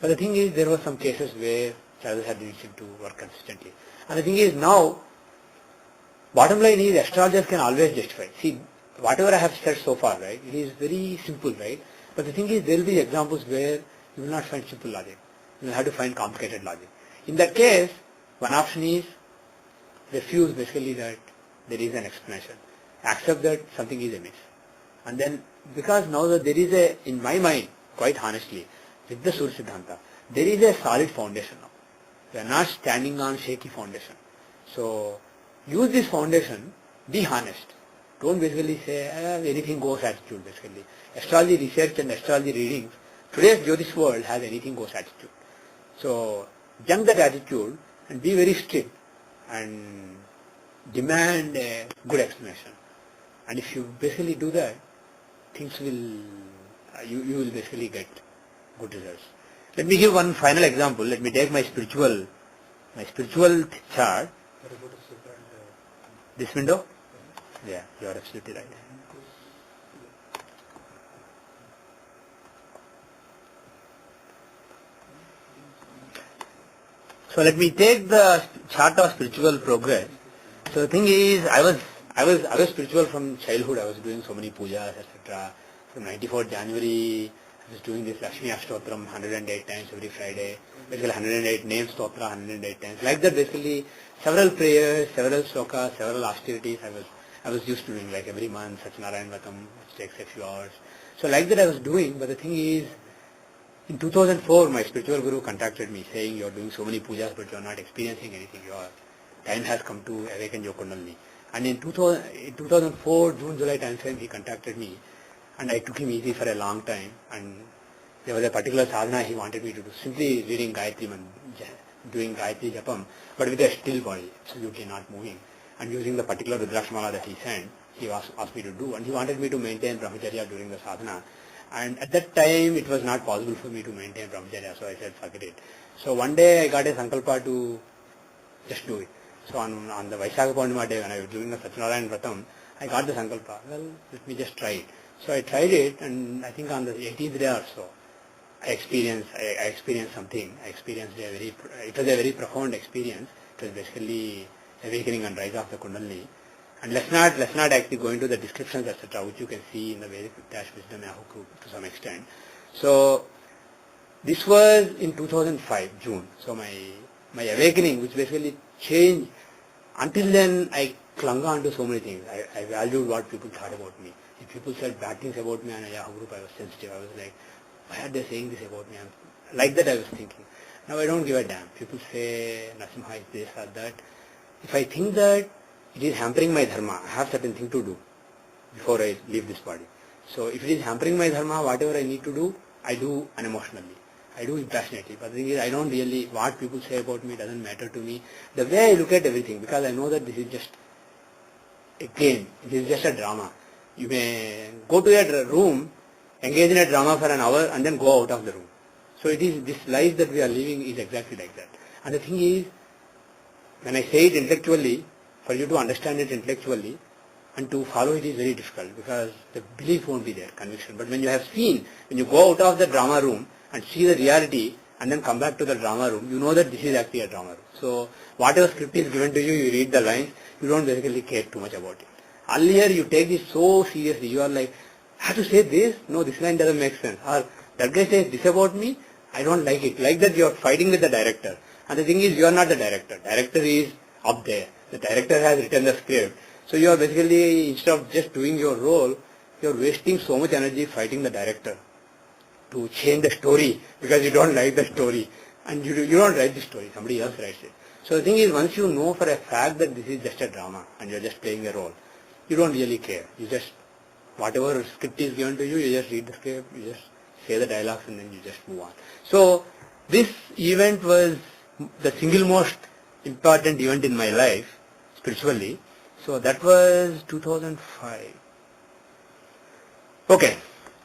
A: But the thing is, there were some cases where Jyothishya didn't seem to work consistently. And the thing is, now, bottom line is, astrologers can always justify. See, whatever I have said so far, right, it is very simple, right? But the thing is, there will be examples where you will not find simple logic. You will have to find complicated logic. In that case, one option is refuse basically that there is an explanation. Accept that something is amiss. And then, because now that there is a, in my mind, quite honestly, with the Surya Siddhanta, there is a solid foundation now. We are not standing on shaky foundation. So, use this foundation, be honest. Don't basically say, anything goes attitude basically. Astrology research and astrology readings, today's Jyotish world has anything goes attitude. So, junk that attitude and be very strict and demand a good explanation. And if you basically do that, things will, you will basically get good results. Let me give one final example. Let me take my spiritual chart. This window? Yeah, you are absolutely right. So let me take the chart of spiritual progress. So the thing is, I was spiritual from childhood. I was doing so many pujas, etc. From 94 January, I was doing this Lakshmi Ashtotram 108 times every Friday. Basically 108 names Stotra 108 times. Like that, basically several prayers, several slokas, several austerities I was used to doing, like every month, Satyanarayan Vratam, which takes a few hours. So like that I was doing, but the thing is, in 2004, my spiritual guru contacted me saying, you are doing so many pujas, but you are not experiencing anything. Your time has come to awaken your Kundalini. And in 2004, June, July time frame, he contacted me, and I took him easy for a long time. And there was a particular sadhana he wanted me to do, simply reading Gayatri, doing Gayatri Japam, but with a still body, absolutely not moving. And using the particular Rudrakshmala that he sent, he asked me to do, and he wanted me to maintain brahmacharya during the sadhana. And at that time, it was not possible for me to maintain brahmacharya, so I said, forget it. So one day I got a sankalpa to just do it. So on the Vaishakha Purnima day, when I was doing the Satyanarayan Vratam, I got the sankalpa. Well, let me just try it. So I tried it, and I think on the 18th day or so, I experienced something. It was a very profound experience. It was basically awakening and rise of the Kundalini. And let's not actually go into the descriptions, etc., which you can see in the Vedic Dash Wisdom Yahoo group to some extent. So this was in 2005, June. So my awakening, which basically changed. Until then, I clung on to so many things. I valued what people thought about me. If people said bad things about me on a Yahoo group, I was sensitive. I was like, why are they saying this about me? Like that I was thinking. Now I don't give a damn. People say Narasimha is this or that. If I think that it is hampering my dharma, I have certain thing to do before I leave this body. So if it is hampering my dharma, whatever I need to do, I do unemotionally. I do impassionately. But the thing is, I don't really, what people say about me doesn't matter to me. The way I look at everything, because I know that this is just a game, it is just a drama. You may go to a room, engage in a drama for an hour and then go out of the room. So it is, this life that we are living is exactly like that. And the thing is, when I say it intellectually, for you to understand it intellectually and to follow it is very difficult, because the belief won't be there, conviction. But when you have seen, when you go out of the drama room and see the reality and then come back to the drama room, you know that this is actually a drama room. So whatever script is given to you, you read the lines, you don't basically care too much about it. Earlier you take this so seriously, you are like, I have to say this? No, this line doesn't make sense. Or that guy says this about me, I don't like it. Like that you are fighting with the director. And the thing is, you are not the director. Director is up there. The director has written the script. So you are basically, instead of just doing your role, you are wasting so much energy fighting the director to change the story because you don't like the story. And you don't write the story, somebody else writes it. So the thing is, once you know for a fact that this is just a drama and you are just playing a role, you don't really care. You just, whatever script is given to you, you just read the script, you just say the dialogues and then you just move on. So this event was the single most important event in my life, spiritually. So that was 2005. Okay.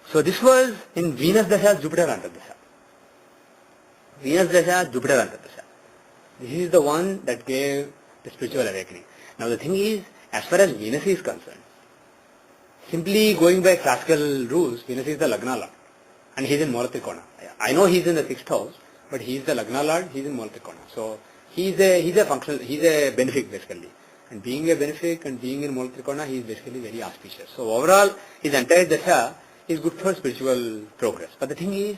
A: So this was in Venus Dasha, Jupiter Antardasha. Venus Dasha, Jupiter Antardasha. This is the one that gave the spiritual awakening. Now the thing is, as far as Venus is concerned, simply going by classical rules, Venus is the Lagna Lord. And he is in Mulatrikona. I know he is in the 6th house, but he is the Lagna Lord, he is in Mulatrikona. So he is a functional, he is a benefic basically. And being a benefic and being in Mulatrikona, he is basically very auspicious. So overall, his entire Dasha is good for spiritual progress. But the thing is,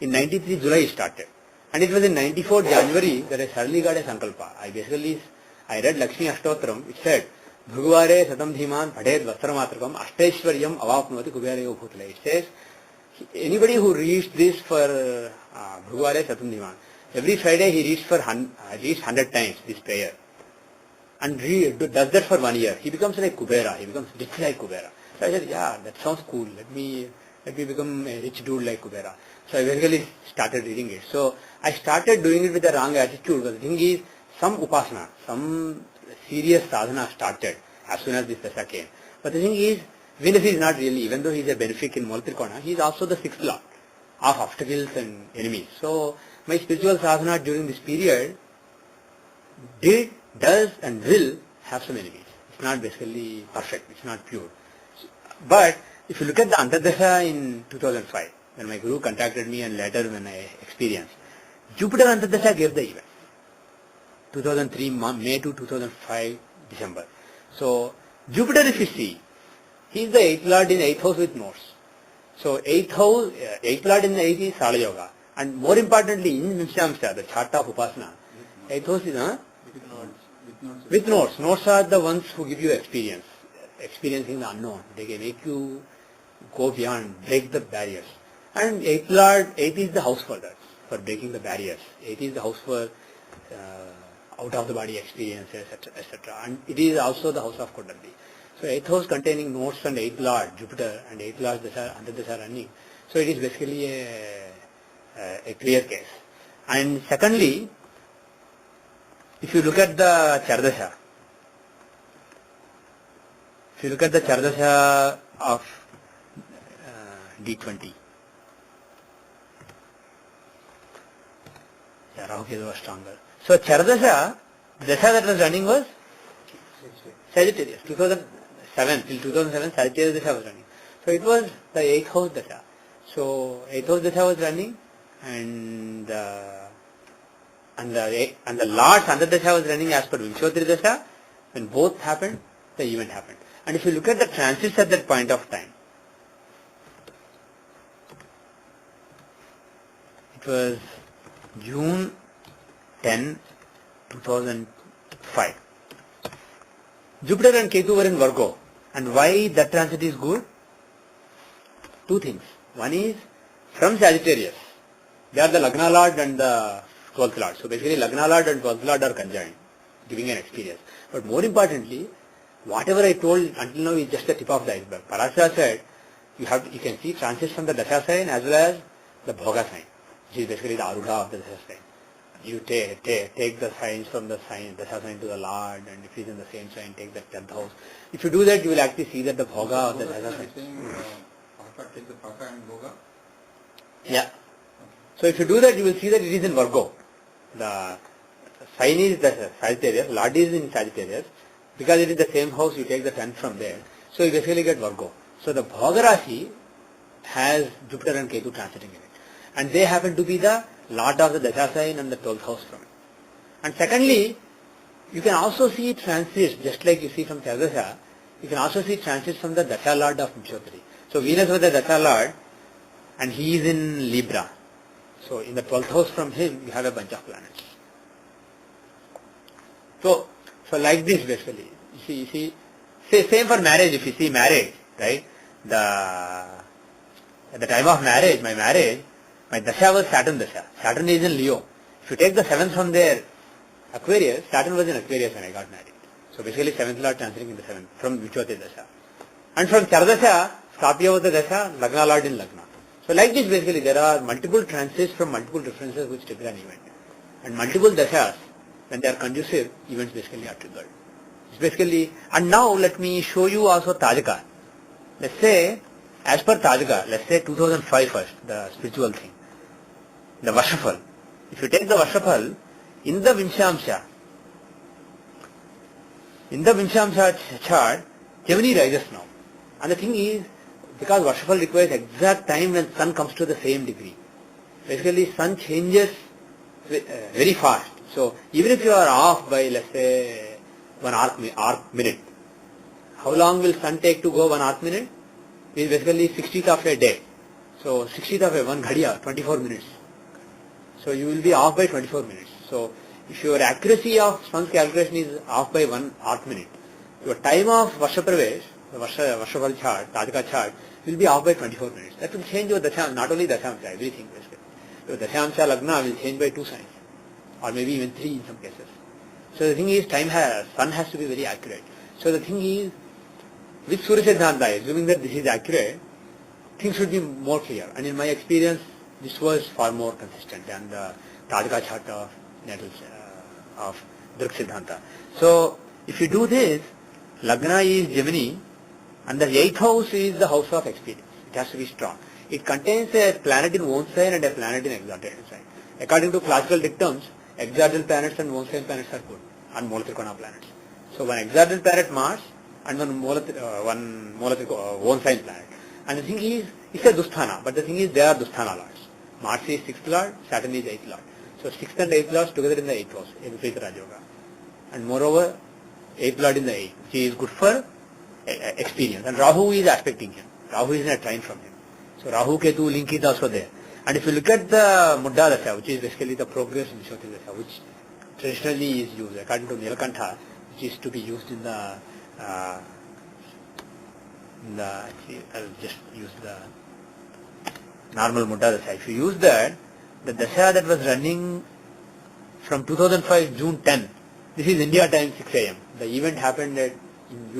A: in 93 July it started. And it was in 94 January that I suddenly got a sankalpa. I read Lakshmi Ashtotram, it said, Bhagavare Satam Dhiman Padhed Vastramatrikam Ashteshwaryam Avapnoti Kubereyo Bhutale. It says, anybody who reads this for Bhagavare Satam Dhiman, every Friday he reads for at least 100 times this prayer. And does that for 1 year. He becomes like Kubera, he becomes rich like Kubera. So I said, yeah, that sounds cool. Let me become a rich dude like Kubera. So I basically started reading it. So I started doing it with the wrong attitude. But the thing is, some upasana, some serious sadhana started as soon as this dasha came. But the thing is, Venus is not really, even though he is a benefic in Mulatrikona, he is also the 6th lord of obstacles and enemies. So my spiritual sadhana during this period does and will have some enemies. It's not basically perfect, it's not pure. But if you look at the Antardasha in 2005, when my guru contacted me and later when I experienced, Jupiter Antardasha gave the event. 2003 May to 2005 December. So Jupiter, if you see, he is the 8th lord in 8th house with North. So 8th house, 8th lord in the 8th is Sala Yoga. And more importantly, in Nimshamsha, the chart of Upasana, 8th house is with Notes. Notes are the ones who give you experience. Experiencing the unknown. They can make you go beyond, break the barriers. And 8th lord, 8th is the house for that, for breaking the barriers. 8th is the house for out of the body experiences, etc. And it is also the house of Kodalli. So 8th house containing Notes and 8th lord, Jupiter, and 8th lord under this are running. So it is basically a clear case. And secondly, if you look at the Chardasha, of D20, Rahu Ketu was stronger. So Chardasha, Dasha that was running was Sagittarius. 2007 till 2007 Sagittarius Dasha was running. So it was the 8th house Dasha. So 8th house Dasha was running, and the Lord's Antardasha was running as per Vimshottari Dasha. When both happened, the event happened. And if you look at the transits at that point of time, it was June 10, 2005. Jupiter and Ketu were in Virgo. And why that transit is good? Two things. One is from Sagittarius. They are the Lagna Lord and the 12th Lord. So basically Lagna Lord and 12th Lord are conjoined, giving an experience. But more importantly, whatever I told until now is just the tip of the iceberg. Parashara said, you can see transits from the Dasha sign as well as the Bhoga sign, which is basically the Arudha of the Dasha sign. You take the signs from the sign, Dasha sign to the Lord, and if he's in the same sign, take the 10th house. If you do that, you will actually see that the Bhoga of the Dasha sign.
C: Take the Paka and Bhoga?
A: Yeah. So if you do that, you will see that it is in Virgo. The sign is the Sagittarius, Lord is in Sagittarius. Because it is the same house, you take the 10th from there. So you basically get Virgo. So the Bhoga Rashi has Jupiter and Ketu transiting in it. And they happen to be the Lord of the Dasha sign and the 12th house from it. And secondly, you can also see transits, just like you see from Chardasha, you can also see transits from the Dasha Lord of Vimshottari. So Venus was the Dasha Lord, and he is in Libra. So in the 12th house from him, you have a bunch of planets. So like this basically. You see, same for marriage. If you see marriage, right? At the time of marriage, my Dasha was Saturn Dasha. Saturn is in Leo. If you take the 7th from there, Aquarius, Saturn was in Aquarius when I got married. So basically 7th Lord transiting in the 7th from Vimshottari Dasha. And from Chardasha, Scorpio was the Dasha, Lagna Lord in Lagna. So like this basically there are multiple transits from multiple differences which trigger an event. And multiple dashas, when they are conducive, events basically are triggered. It's basically, and now let me show you also Tajika. Let's say, as per Tajika, let's say 2005 first, the spiritual thing, the Vashafal. If you take the Vashafal, in the Vinshamsha chart, Gemini rises now. And the thing is, because Vashafal requires exact time when sun comes to the same degree. Basically, sun changes very fast. So, even if you are off by, let's say, 1 arc minute, how long will sun take to go 1 arc minute? It is basically 60th of a day. So, 60th of a 1 ghadiya, 24 minutes. So, you will be off by 24 minutes. So, if your accuracy of sun's calculation is off by 1 arc minute, your time of Varsha Pravesh, the Varshafal chart, Tajika chart, will be off by 24 minutes. That will change your Dashamsha, not only Dashamsha, everything basically. Your Dashamsha Lagna will change by 2 signs, or maybe even 3 in some cases. So the thing is, sun has to be very accurate. So the thing is, with Surya Siddhanta, assuming that this is accurate, things should be more clear. And in my experience, this was far more consistent than the Tajika chart of Druk Siddhanta. So if you do this, Lagna is Gemini, and the 8th house is the house of experience. It has to be strong. It contains a planet in own sign and a planet in exaltation sign. According to classical dictums, exalted planets and own sign planets are good, and Mulatrikona planets. So one exalted planet Mars and one own sign planet. And the thing is, it's a Dusthana, but the thing is, they are Dusthana lords. Mars is 6th lord, Saturn is 8th lord. So 6th and 8th lords together in the 8th house, Viparita Rajoga. And moreover, 8th lord in the 8th, which is good for experience. And Rahu is aspecting him. Rahu is in a trine from him. So Rahu Ketu link is also there. And if you look at the Muddha Dasha, which is basically the progress in Jyothishya Dasha, which traditionally is used according to Nilakantha, which is to be used in the I'll just use the normal Muddha Dasha. If you use that, the Dasha that was running from 2005 June 10, this is India time 6 a.m. The event happened in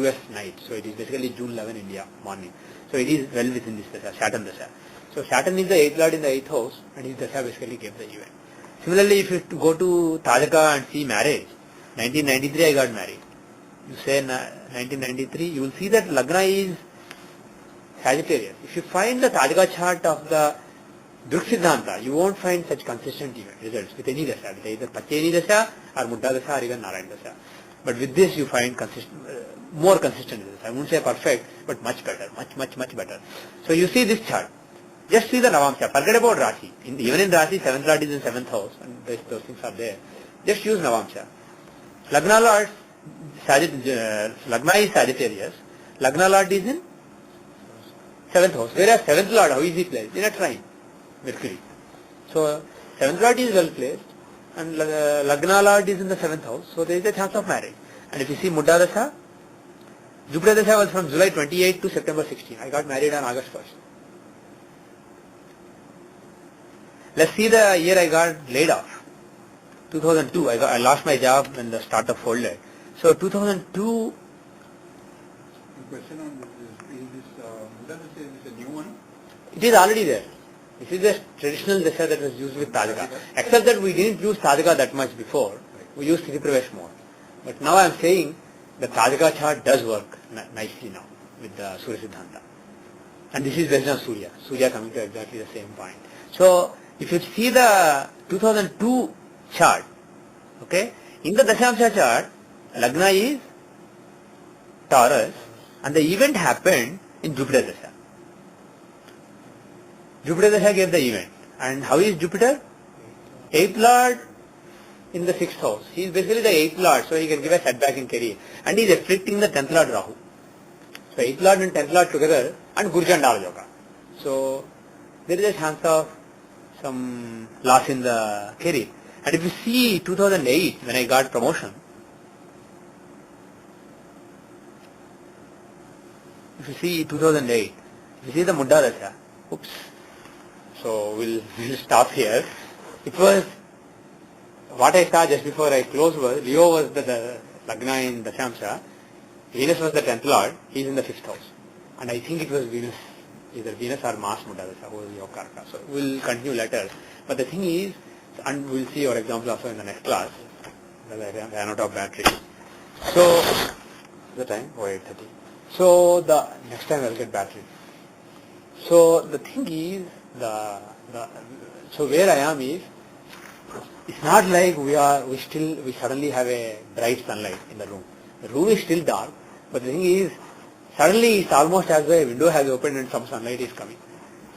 A: US night, so it is basically June 11 India morning. So it is well within this Dasha, Saturn Dasha. So Saturn is the 8th lord in the 8th house, and his Dasha basically gave the event. Similarly, if you go to Tajika and see marriage, 1993 I got married. You say 1993, you will see that Lagna is Sagittarius. If you find the Tajika chart of the Druk Siddhanta, you won't find such consistent results with any Dasha, with either Pacheni Dasha or Muddha Dasha or even Narayan Dasha. But with this you find more consistent results. I won't say perfect, but much better, much better. So you see this chart. Just see the Navamsha. Forget about Rashi. Even in Rashi, 7th lord is in 7th house, and those things are there. Just use Navamsha. Lagna lord, Lagna is Sagittarius. Lagna lord is in 7th house. Whereas 7th lord, how is he placed? In a trine, Mercury. So 7th lord is well placed, and Lagna lord is in the 7th house. So there is a chance of marriage. And if you see Muddha Dasha, Jupiter Dasha was from July 28 to September 16. I got married on August 1st. Let's see the year I got laid off. 2002. I lost my job when the startup folded. So 2002.
C: The question on this is this Muddha Dasha, is this a new one?
A: It is already there. This is the traditional Dasha that was used with Tajika. Except that we didn't use Tajika that much before. We used Sthiti more. But now I am saying the Tajika chart does work nicely now with the Surya Siddhanta. And this is based on Surya. Surya coming to exactly the same point. So if you see the 2002 chart, okay, in the Dashamsha chart, Lagna is Taurus, and the event happened in Jupiter Dasha. Jupiter Dasha gave the event. And how is Jupiter? 8th lord in the 6th house. He is basically the 8th lord, so he can give a setback in career. And he is afflicting the 10th lord Rahu. So 8th lord and 10th lord together, and Gurchandala Yoga. So there is a chance of some loss in the career. And if you see 2008, when I got promotion, if you see 2008, if you see the Muddha Dasha, oops, so we'll stop here. It was, what I saw just before I closed was, Leo was the Lagna in Dashamsha, Venus was the 10th lord, he is in the 5th house. And I think it was Venus, either Venus or Mars Muddha Dasha, who was Yokarka. So we'll continue later. But the thing is, and we'll see your example also in the next class. I ran out of battery. So, the time? Oh, 8:30. So, the next time I'll get battery. So, the thing is, so where I am is, it's not like we suddenly have a bright sunlight in the room. The room is still dark, but the thing is, suddenly it's almost as though a window has opened and some sunlight is coming.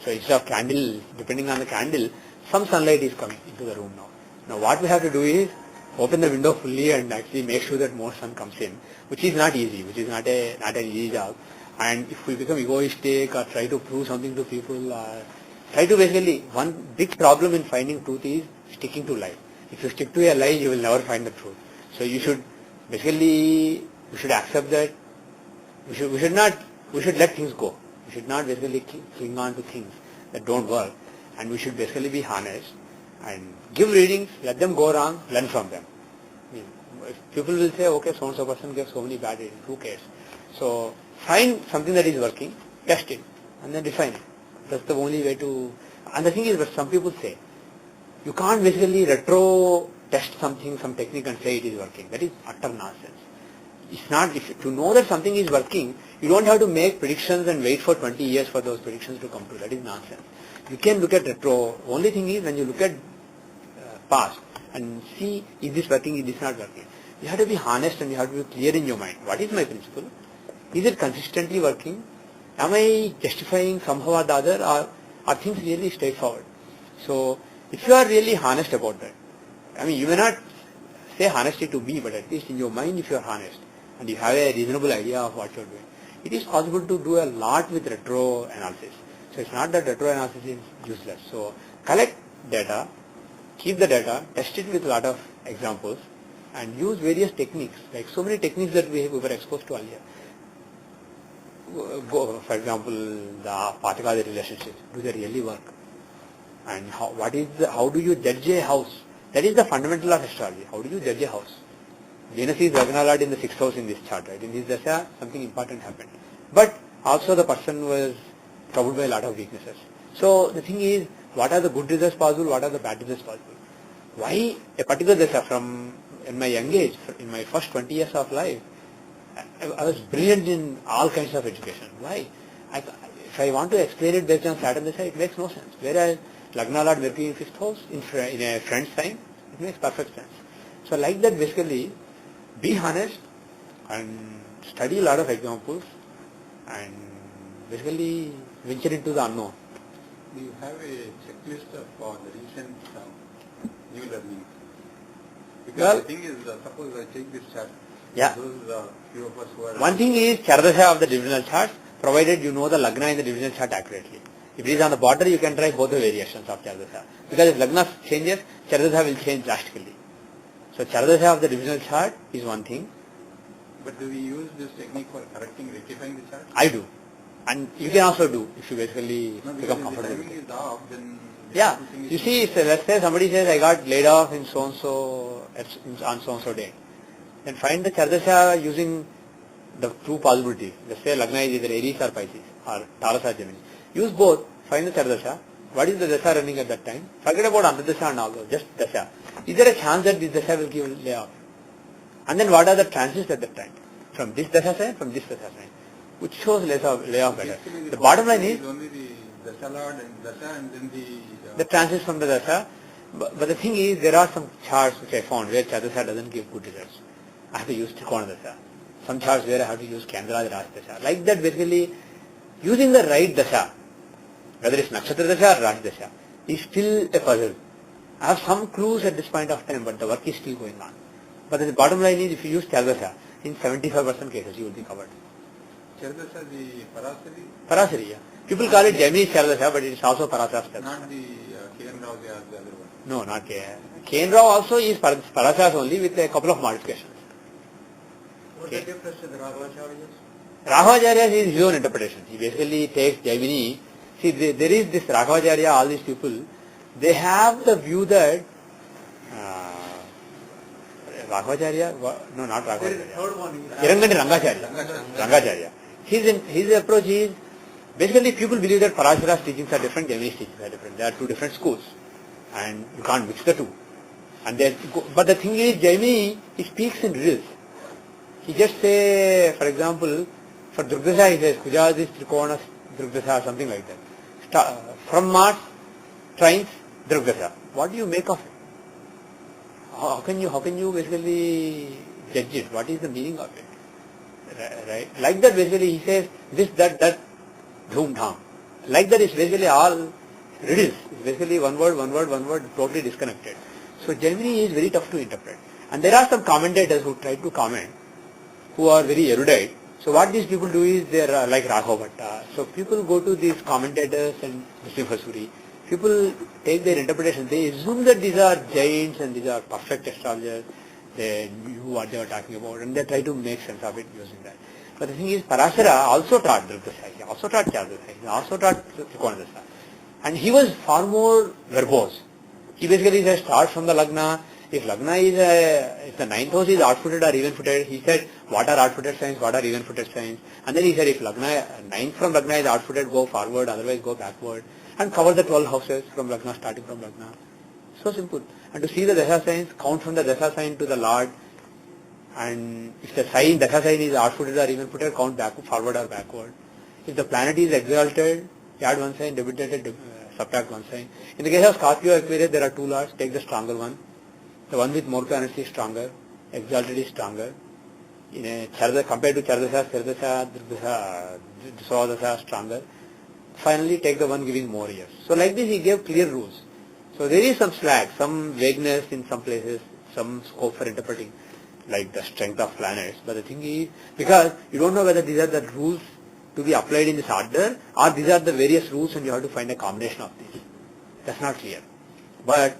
A: So instead of candle, depending on the candle, some sunlight is coming into the room now. Now what we have to do is open the window fully and actually make sure that more sun comes in, which is not easy, which is not an easy job. And if we become egoistic or try to prove something to people, or try to basically, one big problem in finding truth is sticking to lie. If you stick to a lie, you will never find the truth. So you should basically, we should accept that. We should let things go. We should not basically cling on to things that don't work, and we should basically be honest and give readings, let them go wrong, learn from them. I mean, if people will say, okay, so and so person gave so many bad readings, who cares? So find something that is working, test it, and then refine it. That's the only way to. And the thing is, what some people say, you can't basically retro test something, some technique, and say it is working. That is utter nonsense. It's not, to know that something is working, you don't have to make predictions and wait for 20 years for those predictions to come true. That is nonsense. You can look at retro. Only thing is, when you look at past and see, is this working, is this not working, you have to be honest and you have to be clear in your mind. What is my principle? Is it consistently working? Am I justifying somehow or the other, or are things really straightforward? So, if you are really honest about that, I mean, you may not say honesty to me, but at least in your mind, if you are honest, and you have a reasonable idea of what you are doing, it is possible to do a lot with retro analysis. So it's not that retro analysis is useless. So collect data, keep the data, test it with a lot of examples, and use various techniques, like so many techniques that we were exposed to earlier. For example, the Pathakadi relationships, do they really work? And how do you judge a house? That is the fundamental of astrology. How do you judge a house? Venus is Ragnalad in the 6th house in this chart, right? In this dasha, something important happened. But also the person was troubled by a lot of weaknesses. So the thing is, what are the good results possible, what are the bad results possible? Why a particular dasha from in my young age, in my first 20 years of life, I was brilliant in all kinds of education. Why? If I want to explain it based on Saturn dasha, it makes no sense. Whereas Lagnalad Mercury in 5th house, in a friend's sign, it makes perfect sense. So like that, basically, be honest and study a lot of examples and basically venture into the unknown.
C: Do you have a checklist of the recent new learning? Because
A: Well,
C: the thing is, suppose I take this chart,
A: yeah.
C: those few of us who are...
A: One thing is Charadasha of the divisional chart, provided you know the Lagna in the divisional chart accurately. If it is on the border, you can try both the variations of Charadasha. Because if Lagna changes, Charadasha will change drastically. So Charadasha of the divisional chart is one thing.
C: But do we use this technique for correcting, rectifying the chart?
A: I do. And you can also do if you basically become comfortable with
C: If the timing
A: it.
C: is off, then...
A: Yeah. You see, let's say somebody says, I got laid off in so-and-so, on so-and-so day. Then find the Charadasha using the two possibilities. Let's say Lagna is either Aries or Pisces, or Taurus or Gemini. Use both. Find the Charadasha. What is the Dasha running at that time? Forget about Antardasha and all those, just Dasha. Is there a chance that this Dasha will give layoff? And then what are the transits at that time? From this Dasha side, from this Dasha side. Which shows layoff better. The bottom line is
C: only the Dasha Lord and Dasha and then
A: the transits from the Dasha. But the thing is, there are some charts which I found where Charadasha doesn't give good results. I have to use Trikona Dasha. Some charts where I have to use Kendra Raj Dasha. Like that, basically, using the right Dasha, whether it's Nakshatra Dasha or Raj Dasha, is still a puzzle. I have some clues at this point of time, but the work is still going on. But the bottom line is, if you use Charadasha, in 75% cases, you will be covered.
C: Charadasha, the Parasari?
A: Parasari, yeah. People call it Gemini Charadasha, but it is also Parasara Charadasha.
C: Not the Kiran Rao, the other one.
A: No, not K. Ken Rao also is Parasas only with a couple of modifications.
D: What's the difference with Raghavacharya's?
A: Raghavacharya is his own interpretation. He basically takes Gemini. See, there is this Raghavacharya, all these people, they have the view that Raghavacharya, no, not Raghavacharya.
D: Third one.
A: Irangandi Rangacharya. His approach is, basically people believe that Parashara's teachings are different, Gemini's teachings are different. There are two different schools. and you can't mix the two. And but the thing is, Jaimini, he speaks in riddles. He just say, for example, for Drugdasha he says, Kujadis Trikonas Drugdasha, something like that. From Mars, trines Drugdasha. What do you make of it? How can you basically judge it? What is the meaning of it? Right? Like that basically he says, this, that, dhoom dham. Like that is basically all riddles. It's basically one word, totally disconnected. So Jaimini is very tough to interpret. And there are some commentators who try to comment, who are very erudite. So what these people do is they are like Raghav Bhatta. So people go to these commentators and Vishnu Vasuri. People take their interpretation. They assume that these are giants and these are perfect astrologers. They knew what they were talking about and they try to make sense of it using that. But the thing is, Parashara also taught Drugdasha. He also taught Chardasha. He also taught Trikonadasha. And he was far more verbose. He basically says, start from the Lagna. If Lagna is if the ninth house is odd-footed or even-footed, he said, what are odd-footed signs, what are even-footed signs. And then he said, if Lagna, ninth from Lagna is odd-footed, go forward, otherwise go backward. And cover the 12 houses from Lagna, starting from Lagna. So simple. And to see the Dasha signs, count from the Dasha sign to the Lord. And if the sign, Dasha sign is odd-footed or even-footed, count forward or backward. If the planet is exalted, add one sign, debilitated, subtract one sign. In the case of Scorpio Aquarius, there are two lords, take the stronger one. The one with more planets is stronger, exalted is stronger. In a compared to Chardasha, Sirdasha, Drugdasha, Swadasha, stronger. Finally, take the one giving more years. So like this, he gave clear rules. So there is some slack, some vagueness in some places, some scope for interpreting, like the strength of planets. But the thing is, because you don't know whether these are the rules to be applied in this order, or these are the various rules and you have to find a combination of these. That's not clear. But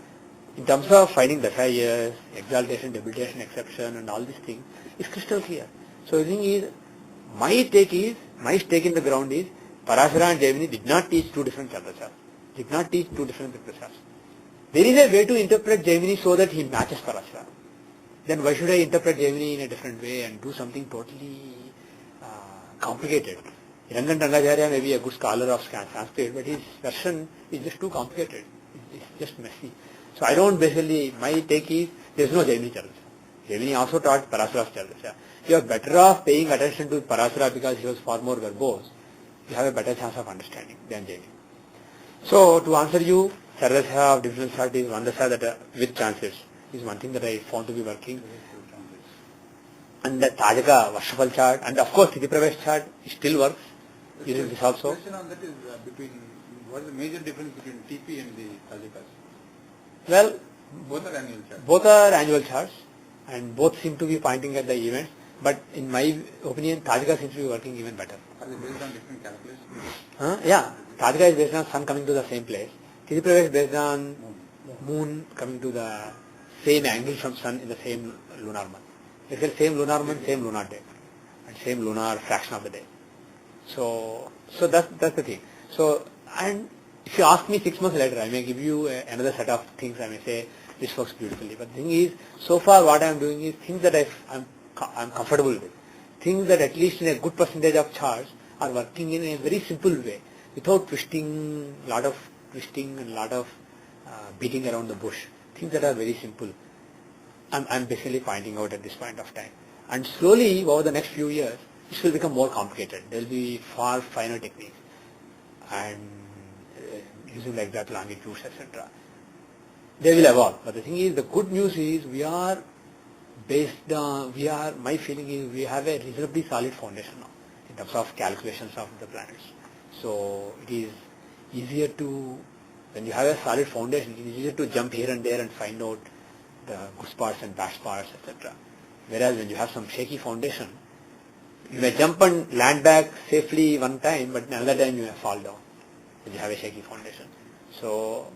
A: in terms of finding Dasha years, exaltation, debilitation, exception and all these things, it's crystal clear. So the thing is, my stake in the ground is, Parashara and Jaimini did not teach two different Chardasas, did not teach two different Drugdashas. There is a way to interpret Jaimini so that he matches Parashara. Then why should I interpret Jaimini in a different way and do something totally complicated? Rangan Rangacharya may be a good scholar of Sanskrit, but his version is just too complicated. It's just messy. So I don't basically, my take is, there is no Jaimini Chardasha. Jaimini also taught Parashara's Chardasha. You are better off paying attention to Parashara because he was far more verbose. You have a better chance of understanding than Jaimini. So to answer you, Chardasha of different chart is one Dasha that with transits is one thing that I found to be working. And the Tajaka Varshapal chart, and of course Sthiti Pravesh chart still works using this also.
C: The question on that is what is the major difference between TP and the Tajakas?
A: Well,
C: both are annual charts.
A: Both are annual charts and both seem to be pointing at the events. But in my opinion, Tajaka seems to be working even better.
C: Are they based on different calculations?
A: Yeah, Tajaka is based on sun coming to the same place. Sthiti Pravesh is based on moon coming to the same angle from sun in the same lunar month. It's the same lunar month, same lunar day, and same lunar fraction of the day. So that's the thing. So, and if you ask me 6 months later, I may give you another set of things. I may say this works beautifully. But the thing is, so far what I am doing is things that I'm comfortable with, things that at least in a good percentage of charts are working in a very simple way, without twisting, lot of twisting and lot of beating around the bush. Things that are very simple. I'm basically finding out at this point of time. And slowly, over the next few years, this will become more complicated. There will be far finer techniques and using like that longitudes, etc. They will evolve. But the thing is, the good news is my feeling is we have a reasonably solid foundation now in terms of calculations of the planets. So it is easier to, when you have a solid foundation, it is easier to jump here and there and find out the good spots and bad spots, etc. Whereas when you have some shaky foundation, you may jump and land back safely one time, but another time you may fall down when you have a shaky foundation. So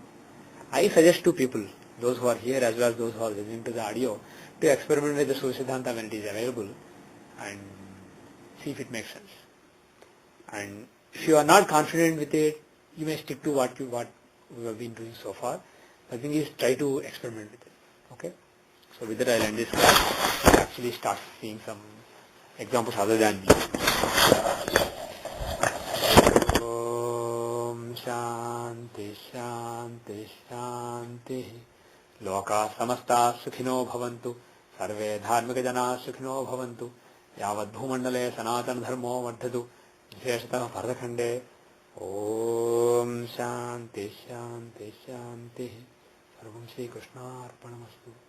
A: I suggest to people, those who are here as well as those who are listening to the audio, to experiment with the Surya Siddhanta when it is available and see if it makes sense. And if you are not confident with it, you may stick to what we have been doing so far. The thing is, try to experiment with it. Okay? So with that I'll end this class. I'll actually start seeing some examples other than me. Om Shanti. शांति शांति शांति लोका समस्ता सुखिनो भवन्तु सर्वे धार्मिक जना सुखिनो भवन्तु यावद्भूमण्डले सनातन धर्मो वर्धतु विशेषतः भरतखण्डे ओम शांति शांति शांति सर्वं श्रीकृष्णार्पणमस्तु।